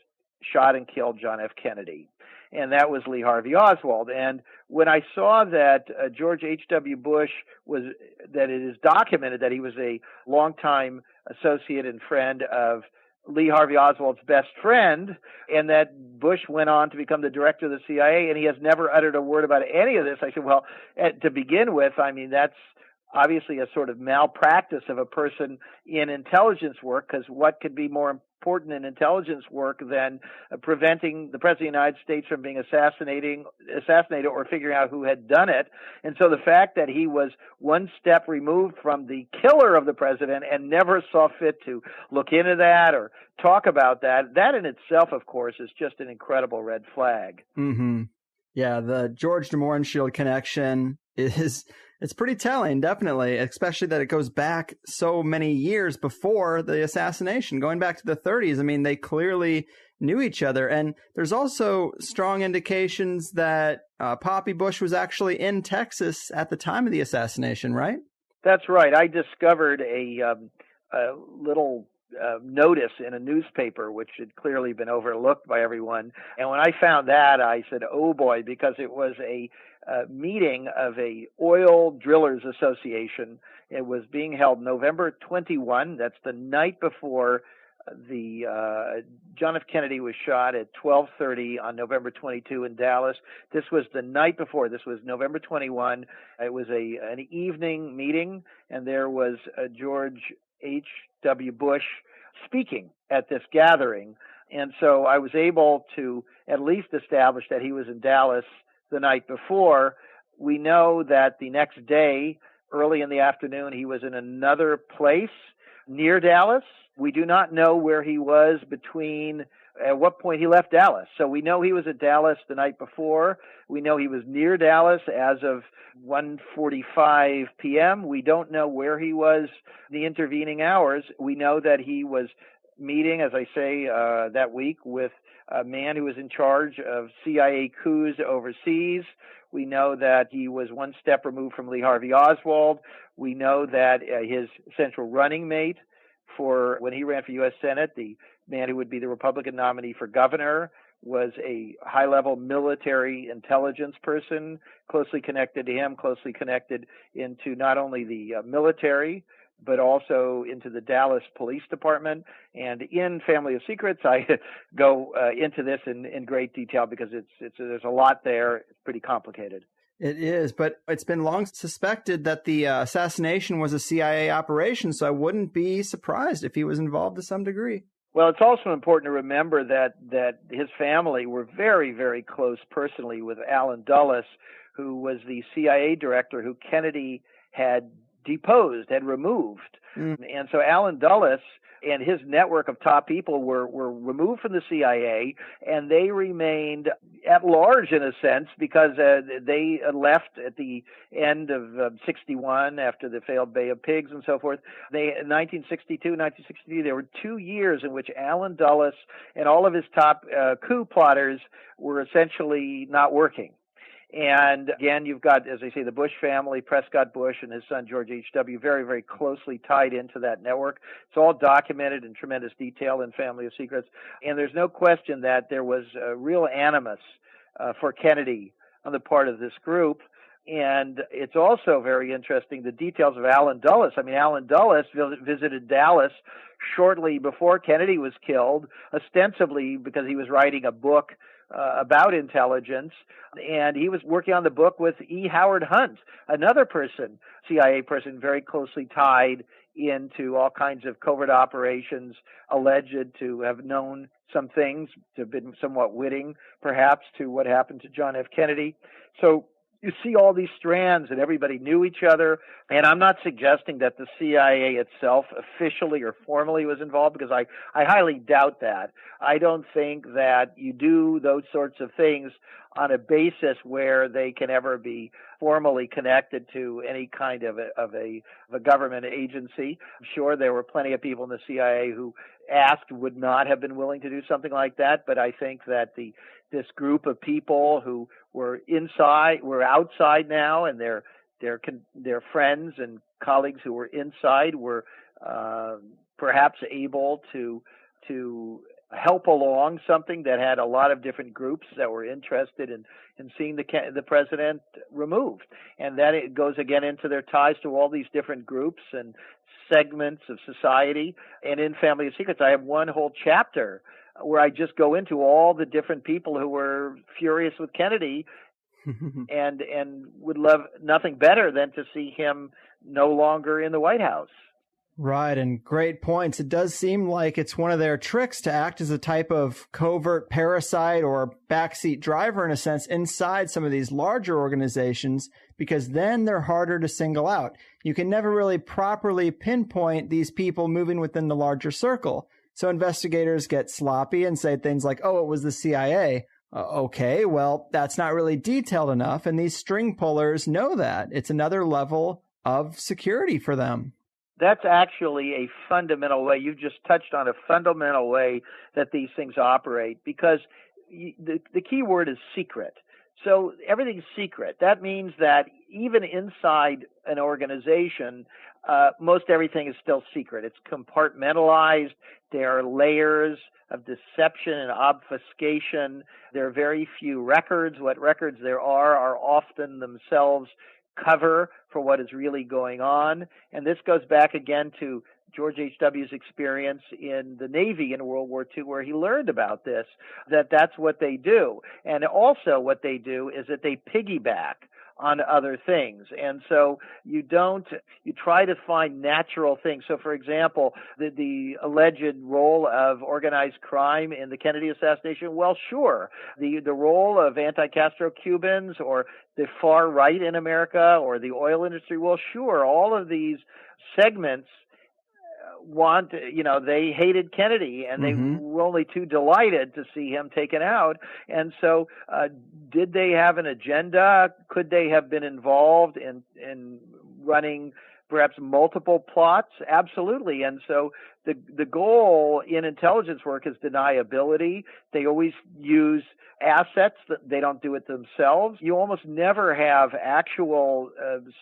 shot and killed John F. Kennedy, and that was Lee Harvey Oswald. And when I saw that George H.W. Bush that it is documented that he was a longtime associate and friend of Lee Harvey Oswald's best friend, and that Bush went on to become the director of the CIA, and he has never uttered a word about any of this, I said, well, to begin with, I mean, that's obviously a sort of malpractice of a person in intelligence work, because what could be more important in intelligence work than preventing the President of the United States from being assassinated or figuring out who had done it. And so the fact that he was one step removed from the killer of the president and never saw fit to look into that or talk about that in itself, of course, is just an incredible red flag. Mm-hmm. Yeah, the George de Mohrenschildt connection it's pretty telling, definitely, especially that it goes back so many years before the assassination, going back to the 30s. I mean, they clearly knew each other. And there's also strong indications that Poppy Bush was actually in Texas at the time of the assassination, right? That's right. I discovered a little notice in a newspaper, which had clearly been overlooked by everyone. And when I found that, I said, oh boy, because it was a meeting of a oil drillers association. It was being held November 21. That's the night before John F. Kennedy was shot at 12:30 on November 22 in Dallas. This was the night before. This was November 21. It was an evening meeting, and there was George H.W. Bush speaking at this gathering. And so I was able to at least establish that he was in Dallas the night before. We know that the next day, early in the afternoon, he was in another place near Dallas. We do not know where he was at what point he left Dallas. So we know he was at Dallas the night before. We know he was near Dallas as of 1:45 p.m. We don't know where he was the intervening hours. We know that he was meeting, as I say, that week with a man who was in charge of CIA coups overseas. We know that he was one step removed from Lee Harvey Oswald. We know that his central running mate for when he ran for U.S. Senate, the man who would be the Republican nominee for governor, was a high-level military intelligence person, closely connected to him, closely connected into not only the military, but also into the Dallas Police Department. And in Family of Secrets, I go into this in great detail because there's a lot there. It's pretty complicated. It is, but it's been long suspected that the assassination was a CIA operation, so I wouldn't be surprised if he was involved to some degree. Well, it's also important to remember that his family were very, very close personally with Allen Dulles, who was the CIA director who Kennedy had deposed, had removed. And so Allen Dulles and his network of top people were removed from the CIA, and they remained at large in a sense because they left at the end of 61 after the failed Bay of Pigs and so forth. In 1963, there were 2 years in which Allen Dulles and all of his top coup plotters were essentially not working. And again, you've got, as I say, the Bush family, Prescott Bush and his son George H.W., very, very closely tied into that network. It's all documented in tremendous detail in Family of Secrets. And there's no question that there was a real animus for Kennedy on the part of this group. And it's also very interesting, the details of Allen Dulles. I mean, Allen Dulles visited Dallas shortly before Kennedy was killed, ostensibly because he was writing a book about intelligence, and he was working on the book with E. Howard Hunt, another person, CIA person, very closely tied into all kinds of covert operations, alleged to have known some things, to have been somewhat witting, perhaps, to what happened to John F. Kennedy. So you see all these strands, and everybody knew each other. And I'm not suggesting that the CIA itself officially or formally was involved, because I highly doubt that. I don't think that you do those sorts of things on a basis where they can ever be formally connected to any kind of a government agency. I'm sure there were plenty of people in the CIA who asked would not have been willing to do something like that, but I think that this group of people who were outside now, and their friends and colleagues who were inside were perhaps able to help along something that had a lot of different groups that were interested in seeing the president removed. And that it goes again into their ties to all these different groups and segments of society. And in Family of Secrets, I have one whole chapter where I just go into all the different people who were furious with Kennedy and would love nothing better than to see him no longer in the White House. Right, and great points. It does seem like it's one of their tricks to act as a type of covert parasite or backseat driver, in a sense, inside some of these larger organizations, because then they're harder to single out. You can never really properly pinpoint these people moving within the larger circle. So investigators get sloppy and say things like, oh, it was the CIA. Okay, well, that's not really detailed enough, and these string pullers know that. It's another level of security for them. That's actually a fundamental way. You've just touched on a fundamental way that these things operate, because the key word is secret. So everything's secret. That means that even inside an organization, most everything is still secret. It's compartmentalized. There are layers of deception and obfuscation. There are very few records. What records there are often themselves cover for what is really going on. And this goes back again to George H.W.'s experience in the Navy in World War II, where he learned about this, that's what they do. And also what they do is that they piggyback on other things. And so you try to find natural things. So, for example, the alleged role of organized crime in the Kennedy assassination, well, sure. The role of anti-Castro Cubans or the far right in America or the oil industry, well, sure. All of these segments they hated Kennedy, and they were only too delighted to see him taken out. And so did they have an agenda? Could they have been involved in running perhaps multiple plots? Absolutely. And so the goal in intelligence work is deniability. They always use assets. That they don't do it themselves. You almost never have actual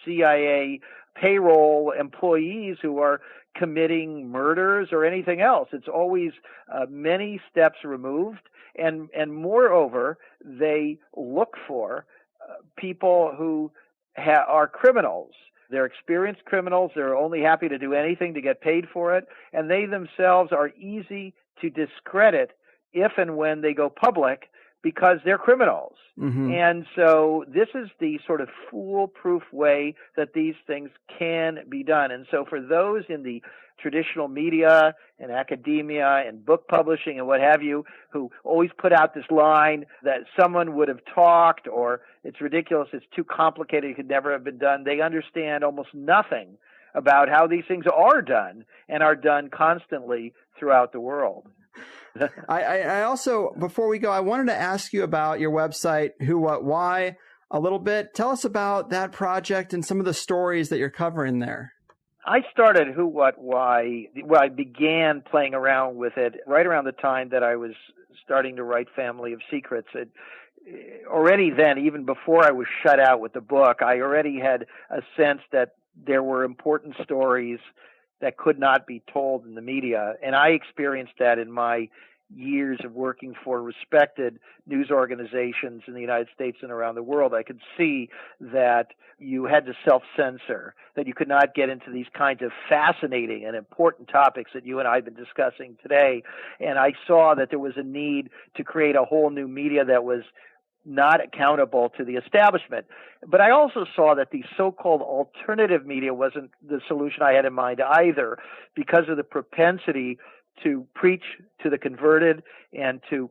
CIA payroll employees who are committing murders or anything else. It's always many steps removed. And moreover, they look for people who are criminals. They're experienced criminals. They're only happy to do anything to get paid for it. And they themselves are easy to discredit if and when they go public, because they're criminals. And so this is the sort of foolproof way that these things can be done. And so for those in the traditional media and academia and book publishing and what have you, who always put out this line that someone would have talked, or it's ridiculous, it's too complicated, it could never have been done, they understand almost nothing about how these things are done and are done constantly throughout the world. I also, before we go, I wanted to ask you about your website, Who, What, Why, a little bit. Tell us about that project and some of the stories that you're covering there. I started Who, What, Why. Well, I began playing around with it right around the time that I was starting to write Family of Secrets. Already then, even before I was shut out with the book, I already had a sense that there were important stories that could not be told in the media. And I experienced that in my years of working for respected news organizations in the United States and around the world. I could see that you had to self-censor, that you could not get into these kinds of fascinating and important topics that you and I have been discussing today. And I saw that there was a need to create a whole new media that was not accountable to the establishment. But I also saw that the so-called alternative media wasn't the solution I had in mind either, because of the propensity to preach to the converted and to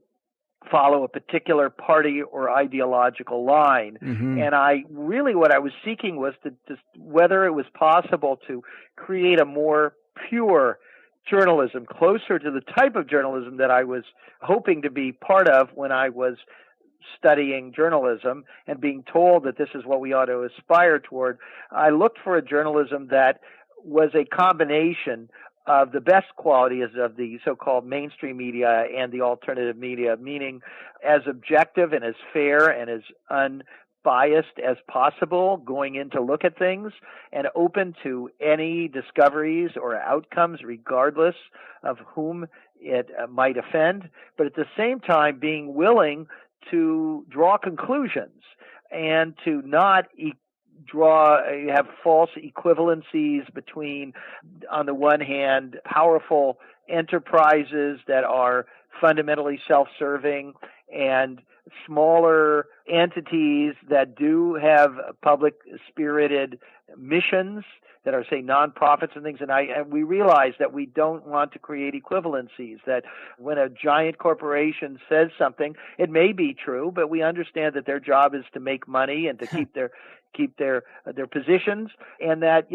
follow a particular party or ideological line. Mm-hmm. And what I was seeking was to whether it was possible to create a more pure journalism, closer to the type of journalism that I was hoping to be part of when I was studying journalism and being told that this is what we ought to aspire toward. I looked for a journalism that was a combination of the best qualities of the so-called mainstream media and the alternative media, meaning as objective and as fair and as unbiased as possible going in to look at things, and open to any discoveries or outcomes regardless of whom it might offend, but at the same time being willing to draw conclusions and to not have false equivalencies between, on the one hand, powerful enterprises that are fundamentally self-serving and smaller entities that do have public-spirited missions that are, say, nonprofits and things. And we realize that we don't want to create equivalencies, that when a giant corporation says something, it may be true, but we understand that their job is to make money and to keep their positions, and that,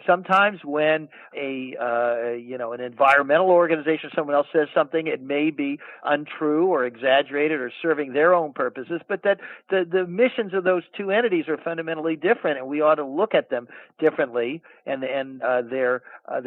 sometimes when an environmental organization, someone else says something, it may be untrue or exaggerated or serving their own purposes, but that the missions of those two entities are fundamentally different, and we ought to look at them differently, and their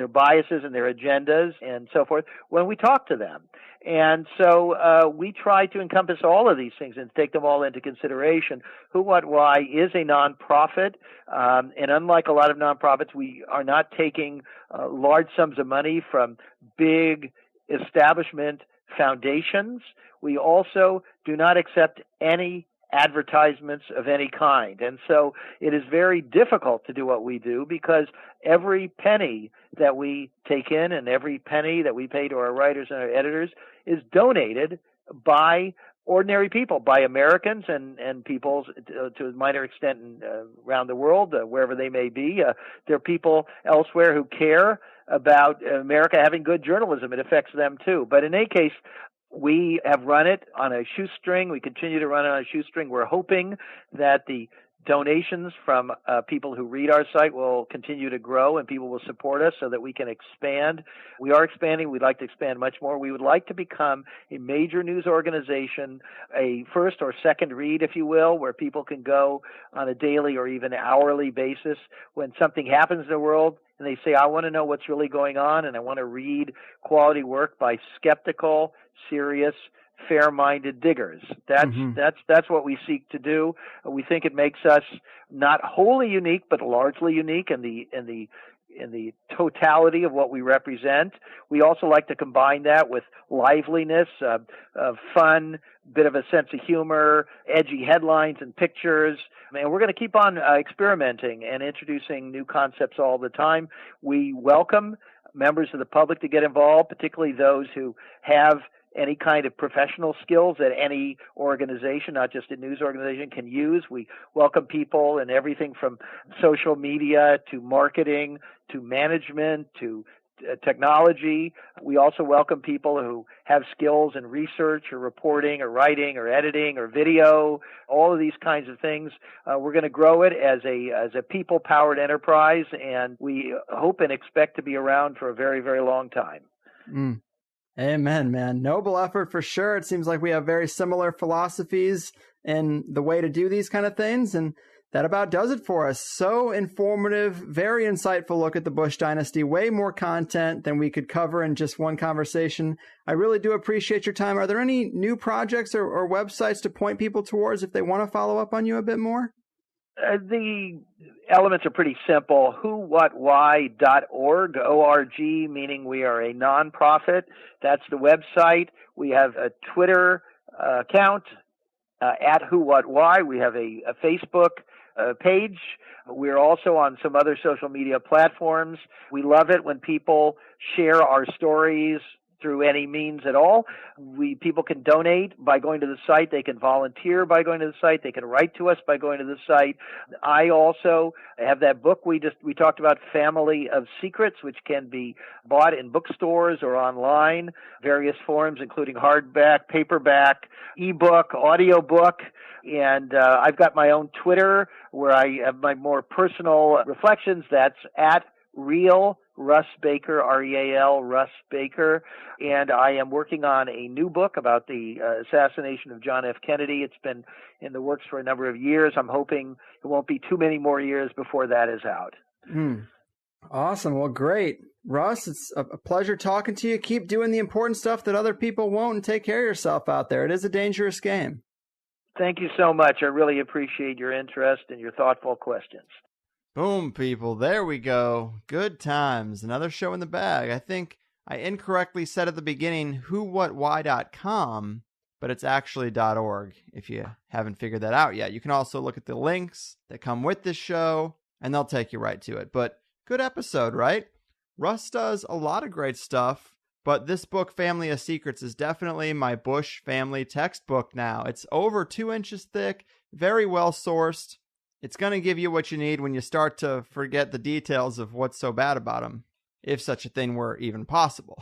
biases and their agendas and so forth when we talk to them. And so we try to encompass all of these things and take them all into consideration. Who, What, Why is a nonprofit, and unlike a lot of nonprofits, we are not taking large sums of money from big establishment foundations. We also do not accept any advertisements of any kind. And so it is very difficult to do what we do, because every penny that we take in and every penny that we pay to our writers and our editors is donated by ordinary people, by Americans and peoples to a minor extent around the world, wherever they may be. There are people elsewhere who care about America having good journalism. It affects them too. But in any case, we have run it on a shoestring. We continue to run it on a shoestring. We're hoping that the donations from people who read our site will continue to grow and people will support us so that we can expand. We are expanding. We'd like to expand much more. We would like to become a major news organization, a first or second read, if you will, where people can go on a daily or even hourly basis when something happens in the world and they say, I want to know what's really going on, and I want to read quality work by skeptical, serious, fair-minded diggers. That's what we seek to do. We think it makes us not wholly unique, but largely unique in the totality of what we represent. We also like to combine that with liveliness, fun, bit of a sense of humor, edgy headlines and pictures. And we're going to keep on experimenting and introducing new concepts all the time. We welcome members of the public to get involved, particularly those who have any kind of professional skills that any organization, not just a news organization, can use. We welcome people in everything from social media to marketing to management to technology. We also welcome people who have skills in research or reporting or writing or editing or video, all of these kinds of things. We're going to grow it as a people-powered enterprise, and we hope and expect to be around for a very, very long time. Amen, man. Noble effort for sure. It seems like we have very similar philosophies in the way to do these kind of things, and that about does it for us. So informative, very insightful look at the Bush Dynasty, way more content than we could cover in just one conversation. I really do appreciate your time. Are there any new projects or websites to point people towards if they want to follow up on you a bit more? The elements are pretty simple. whowhatwhy.org, O-R-G, meaning we are a nonprofit. That's the website. We have a Twitter account at whowhatwhy. We have a Facebook page. We're also on some other social media platforms. We love it when people share our stories through any means at all. People can donate by going to the site. They can volunteer by going to the site. They can write to us by going to the site. I also have that book we talked about, Family of Secrets, which can be bought in bookstores or online, various forms, including hardback, paperback, ebook, audiobook. And I've got my own Twitter where I have my more personal reflections. That's at Real Russ Baker, R-E-A-L, Russ Baker. And I am working on a new book about the assassination of John F. Kennedy. It's been in the works for a number of years. I'm hoping it won't be too many more years before that is out. Awesome. Well, great. Russ, it's a pleasure talking to you. Keep doing the important stuff that other people won't, and take care of yourself out there. It is a dangerous game. Thank you so much. I really appreciate your interest and your thoughtful questions. Boom, people. There we go. Good times. Another show in the bag. I think I incorrectly said at the beginning whowhatwhy.com, but it's actually .org if you haven't figured that out yet. You can also look at the links that come with this show, and they'll take you right to it. But good episode, right? Russ does a lot of great stuff, but this book, Family of Secrets, is definitely my Bush family textbook now. It's over 2 inches thick, very well sourced. It's going to give you what you need when you start to forget the details of what's so bad about him, if such a thing were even possible.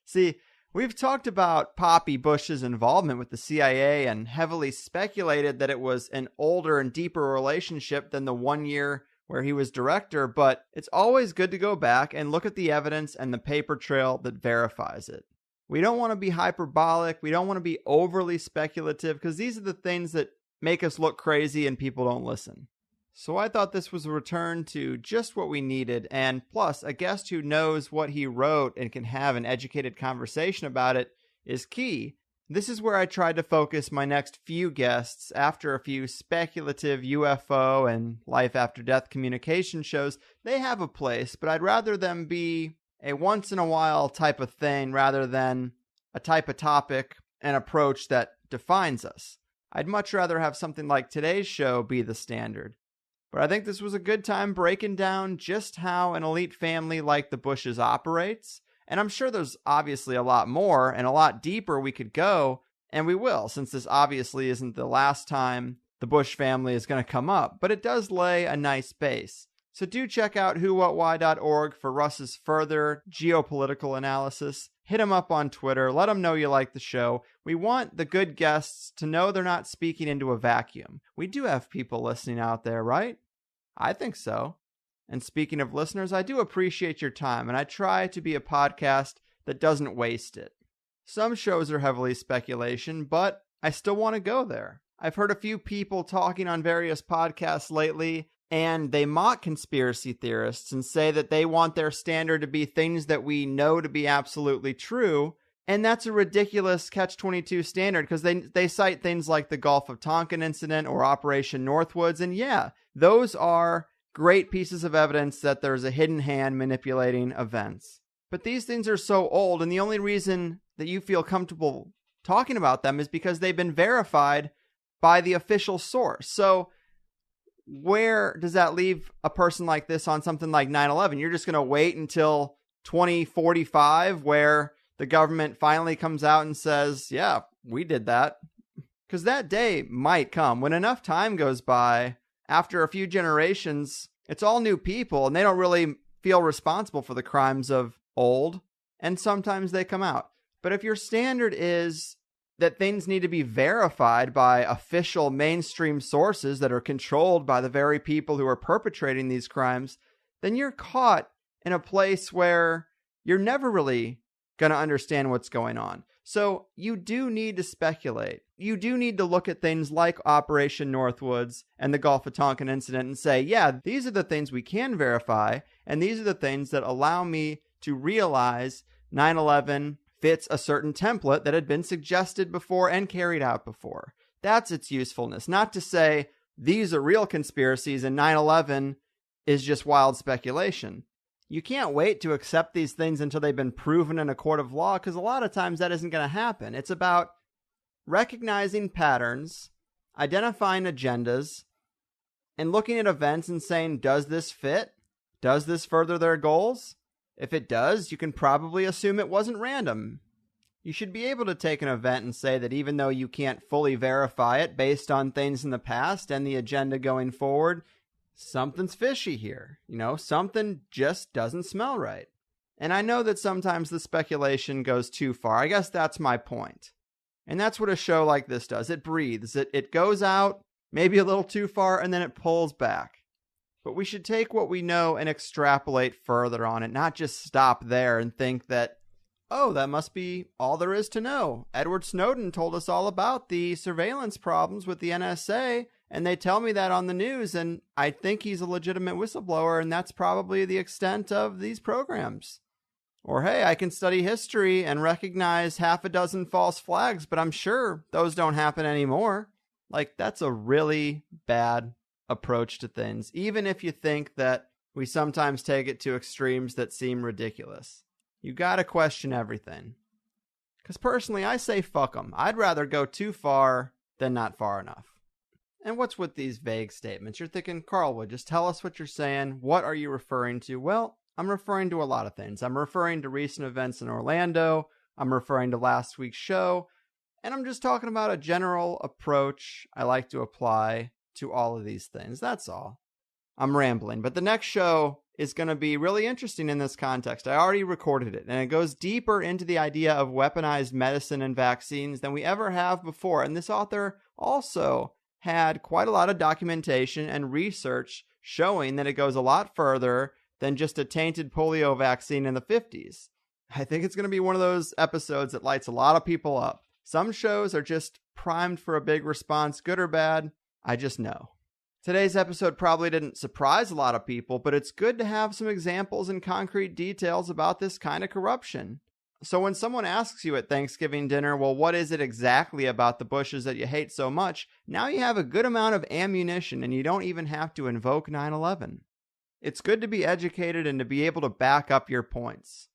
See, we've talked about Poppy Bush's involvement with the CIA and heavily speculated that it was an older and deeper relationship than the 1 year where he was director, but it's always good to go back and look at the evidence and the paper trail that verifies it. We don't want to be hyperbolic. We don't want to be overly speculative, because these are the things that make us look crazy and people don't listen. So I thought this was a return to just what we needed, and plus a guest who knows what he wrote and can have an educated conversation about it is key. This is where I tried to focus my next few guests after a few speculative UFO and life after death communication shows. They have a place, but I'd rather them be a once in a while type of thing rather than a type of topic and approach that defines us. I'd much rather have something like today's show be the standard. But I think this was a good time breaking down just how an elite family like the Bushes operates. And I'm sure there's obviously a lot more and a lot deeper we could go, and we will, since this obviously isn't the last time the Bush family is going to come up. But it does lay a nice base. So do check out whowhatwhy.org for Russ's further geopolitical analysis. Hit him up on Twitter. Let him know you like the show. We want the good guests to know they're not speaking into a vacuum. We do have people listening out there, right? I think so. And speaking of listeners, I do appreciate your time, and I try to be a podcast that doesn't waste it. Some shows are heavily speculation, but I still want to go there. I've heard a few people talking on various podcasts lately, and they mock conspiracy theorists and say that they want their standard to be things that we know to be absolutely true. And that's a ridiculous Catch-22 standard, because they cite things like the Gulf of Tonkin incident or Operation Northwoods. And yeah, those are great pieces of evidence that there's a hidden hand manipulating events. But these things are so old, and the only reason that you feel comfortable talking about them is because they've been verified by the official source. So where does that leave a person like this on something like 9/11? You're just going to wait until 2045 where the government finally comes out and says, yeah, we did that. Because that day might come. When enough time goes by, after a few generations, it's all new people, and they don't really feel responsible for the crimes of old, and sometimes they come out. But if your standard is that things need to be verified by official mainstream sources that are controlled by the very people who are perpetrating these crimes, then you're caught in a place where you're never really going to understand what's going on. So you do need to speculate. You do need to look at things like Operation Northwoods and the Gulf of Tonkin incident and say, yeah, these are the things we can verify, and these are the things that allow me to realize 9/11 fits a certain template that had been suggested before and carried out before. That's its usefulness. Not to say these are real conspiracies and 9/11 is just wild speculation. You can't wait to accept these things until they've been proven in a court of law, because a lot of times that isn't going to happen. It's about recognizing patterns, identifying agendas, and looking at events and saying, does this fit? Does this further their goals? If it does, you can probably assume it wasn't random. You should be able to take an event and say that even though you can't fully verify it based on things in the past and the agenda going forward, something's fishy here. Something just doesn't smell right. And I know that sometimes the speculation goes too far. I guess that's my point. And that's what a show like this does. It breathes. It goes out maybe a little too far and then it pulls back. But we should take what we know and extrapolate further on it, not just stop there and think that, oh, that must be all there is to know. Edward Snowden told us all about the surveillance problems with the NSA, and they tell me that on the news, and I think he's a legitimate whistleblower, and that's probably the extent of these programs. Or, hey, I can study history and recognize half a dozen false flags, but I'm sure those don't happen anymore. That's a really bad approach to things, even if you think that we sometimes take it to extremes that seem ridiculous. You gotta question everything. Because personally, I say fuck them. I'd rather go too far than not far enough. And what's with these vague statements? You're thinking, Carlwood, just tell us what you're saying. What are you referring to? Well, I'm referring to a lot of things. I'm referring to recent events in Orlando. I'm referring to last week's show. And I'm just talking about a general approach I like to apply to all of these things. That's all. I'm rambling, but the next show is going to be really interesting in this context. I already recorded it, and it goes deeper into the idea of weaponized medicine and vaccines than we ever have before. And this author also had quite a lot of documentation and research showing that it goes a lot further than just a tainted polio vaccine in the 50s. I think it's going to be one of those episodes that lights a lot of people up. Some shows are just primed for a big response, good or bad. I just know. Today's episode probably didn't surprise a lot of people, but it's good to have some examples and concrete details about this kind of corruption. So when someone asks you at Thanksgiving dinner, well, what is it exactly about the Bushes that you hate so much? Now you have a good amount of ammunition and you don't even have to invoke 9/11. It's good to be educated and to be able to back up your points.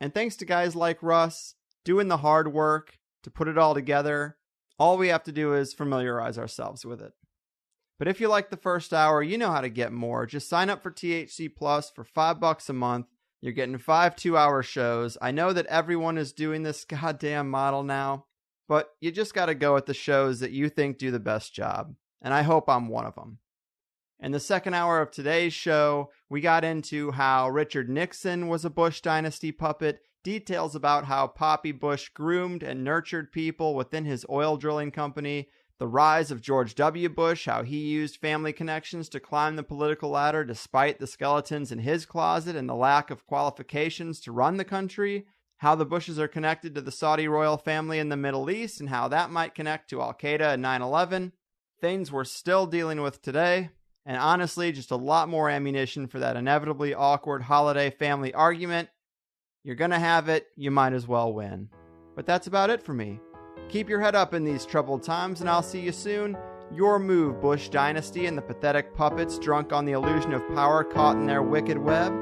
And thanks to guys like Russ doing the hard work to put it all together, all we have to do is familiarize ourselves with it. But if you like the first hour, you know how to get more. Just sign up for THC Plus for $5 a month. You're getting 5 2-hour shows. I know that everyone is doing this goddamn model now, but you just got to go with the shows that you think do the best job. And I hope I'm one of them. In the second hour of today's show, we got into how Richard Nixon was a Bush Dynasty puppet, details about how Poppy Bush groomed and nurtured people within his oil drilling company, the rise of George W. Bush, how he used family connections to climb the political ladder despite the skeletons in his closet and the lack of qualifications to run the country, how the Bushes are connected to the Saudi royal family in the Middle East, and how that might connect to Al-Qaeda and 9/11. Things we're still dealing with today, and honestly, just a lot more ammunition for that inevitably awkward holiday family argument. You're gonna have it, you might as well win. But that's about it for me. Keep your head up in these troubled times, and I'll see you soon. Your move, Bush Dynasty and the pathetic puppets drunk on the illusion of power caught in their wicked web.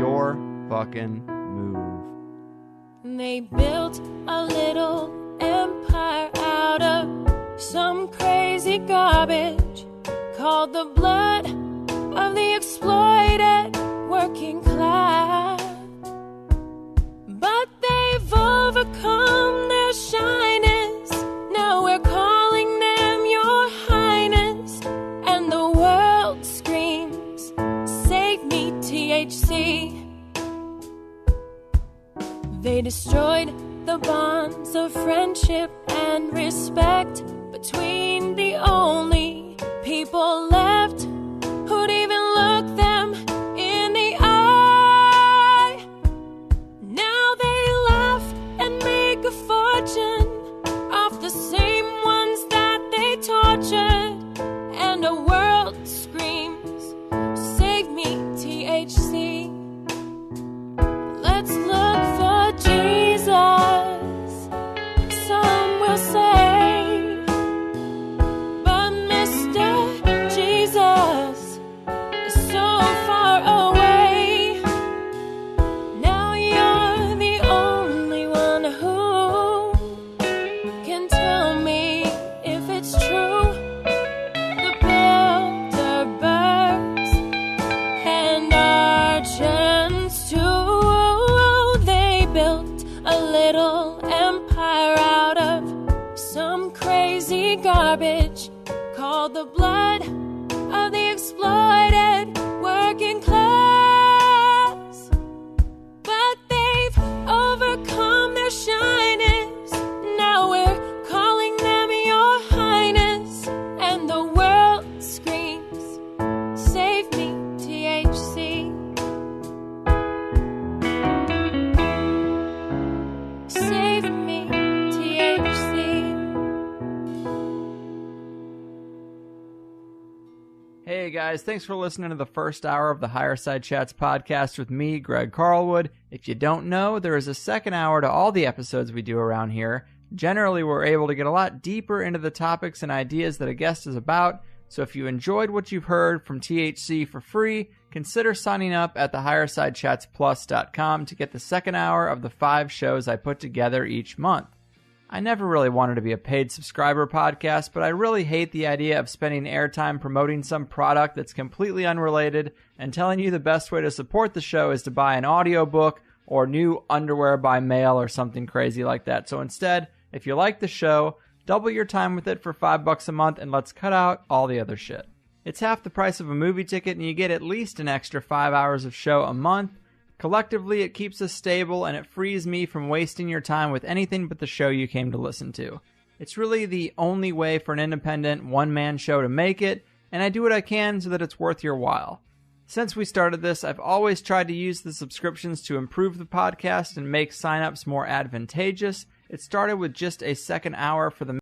Your fucking move. They built a little empire out of some crazy garbage called the blood of the exploited working class. But they've overcome their shyness. Now we're calling them your highness. And the world screams, save me, THC. destroyed the bonds of friendship and respect between the only people left who'd even look them in the eye. Now they laugh and make a fortune off the same ones that they tortured, and a world screams, "Save me, THC." Let's look for Jesus, some will say, but Mr. Jesus is so far away. Now you're the only one who can tell me if it's true. The Bilderbergs and Argents too, they built a little empire out of some crazy garbage called the blood of the exploited working class. But they've overcome their shyness. Now we're calling them Your Highness, and the world screams, "Save me, THC." Save me, THC. Hey guys, thanks for listening to the first hour of the Higherside Chats podcast with me, Greg Carlwood. If you don't know, there is a second hour to all the episodes we do around here. Generally, we're able to get a lot deeper into the topics and ideas that a guest is about, so if you enjoyed what you've heard from THC for free, consider signing up at the HighersideChatsPlus.com to get the second hour of the 5 shows I put together each month. I never really wanted to be a paid subscriber podcast, but I really hate the idea of spending airtime promoting some product that's completely unrelated and telling you the best way to support the show is to buy an audiobook or new underwear by mail or something crazy like that. So instead, if you like the show, double your time with it for $5 a month and let's cut out all the other shit. It's half the price of a movie ticket and you get at least an extra 5 hours of show a month. Collectively, it keeps us stable and it frees me from wasting your time with anything but the show you came to listen to. It's really the only way for an independent one-man show to make it, and I do what I can so that it's worth your while. Since we started this, I've always tried to use the subscriptions to improve the podcast and make signups more advantageous. It started with just a second hour for the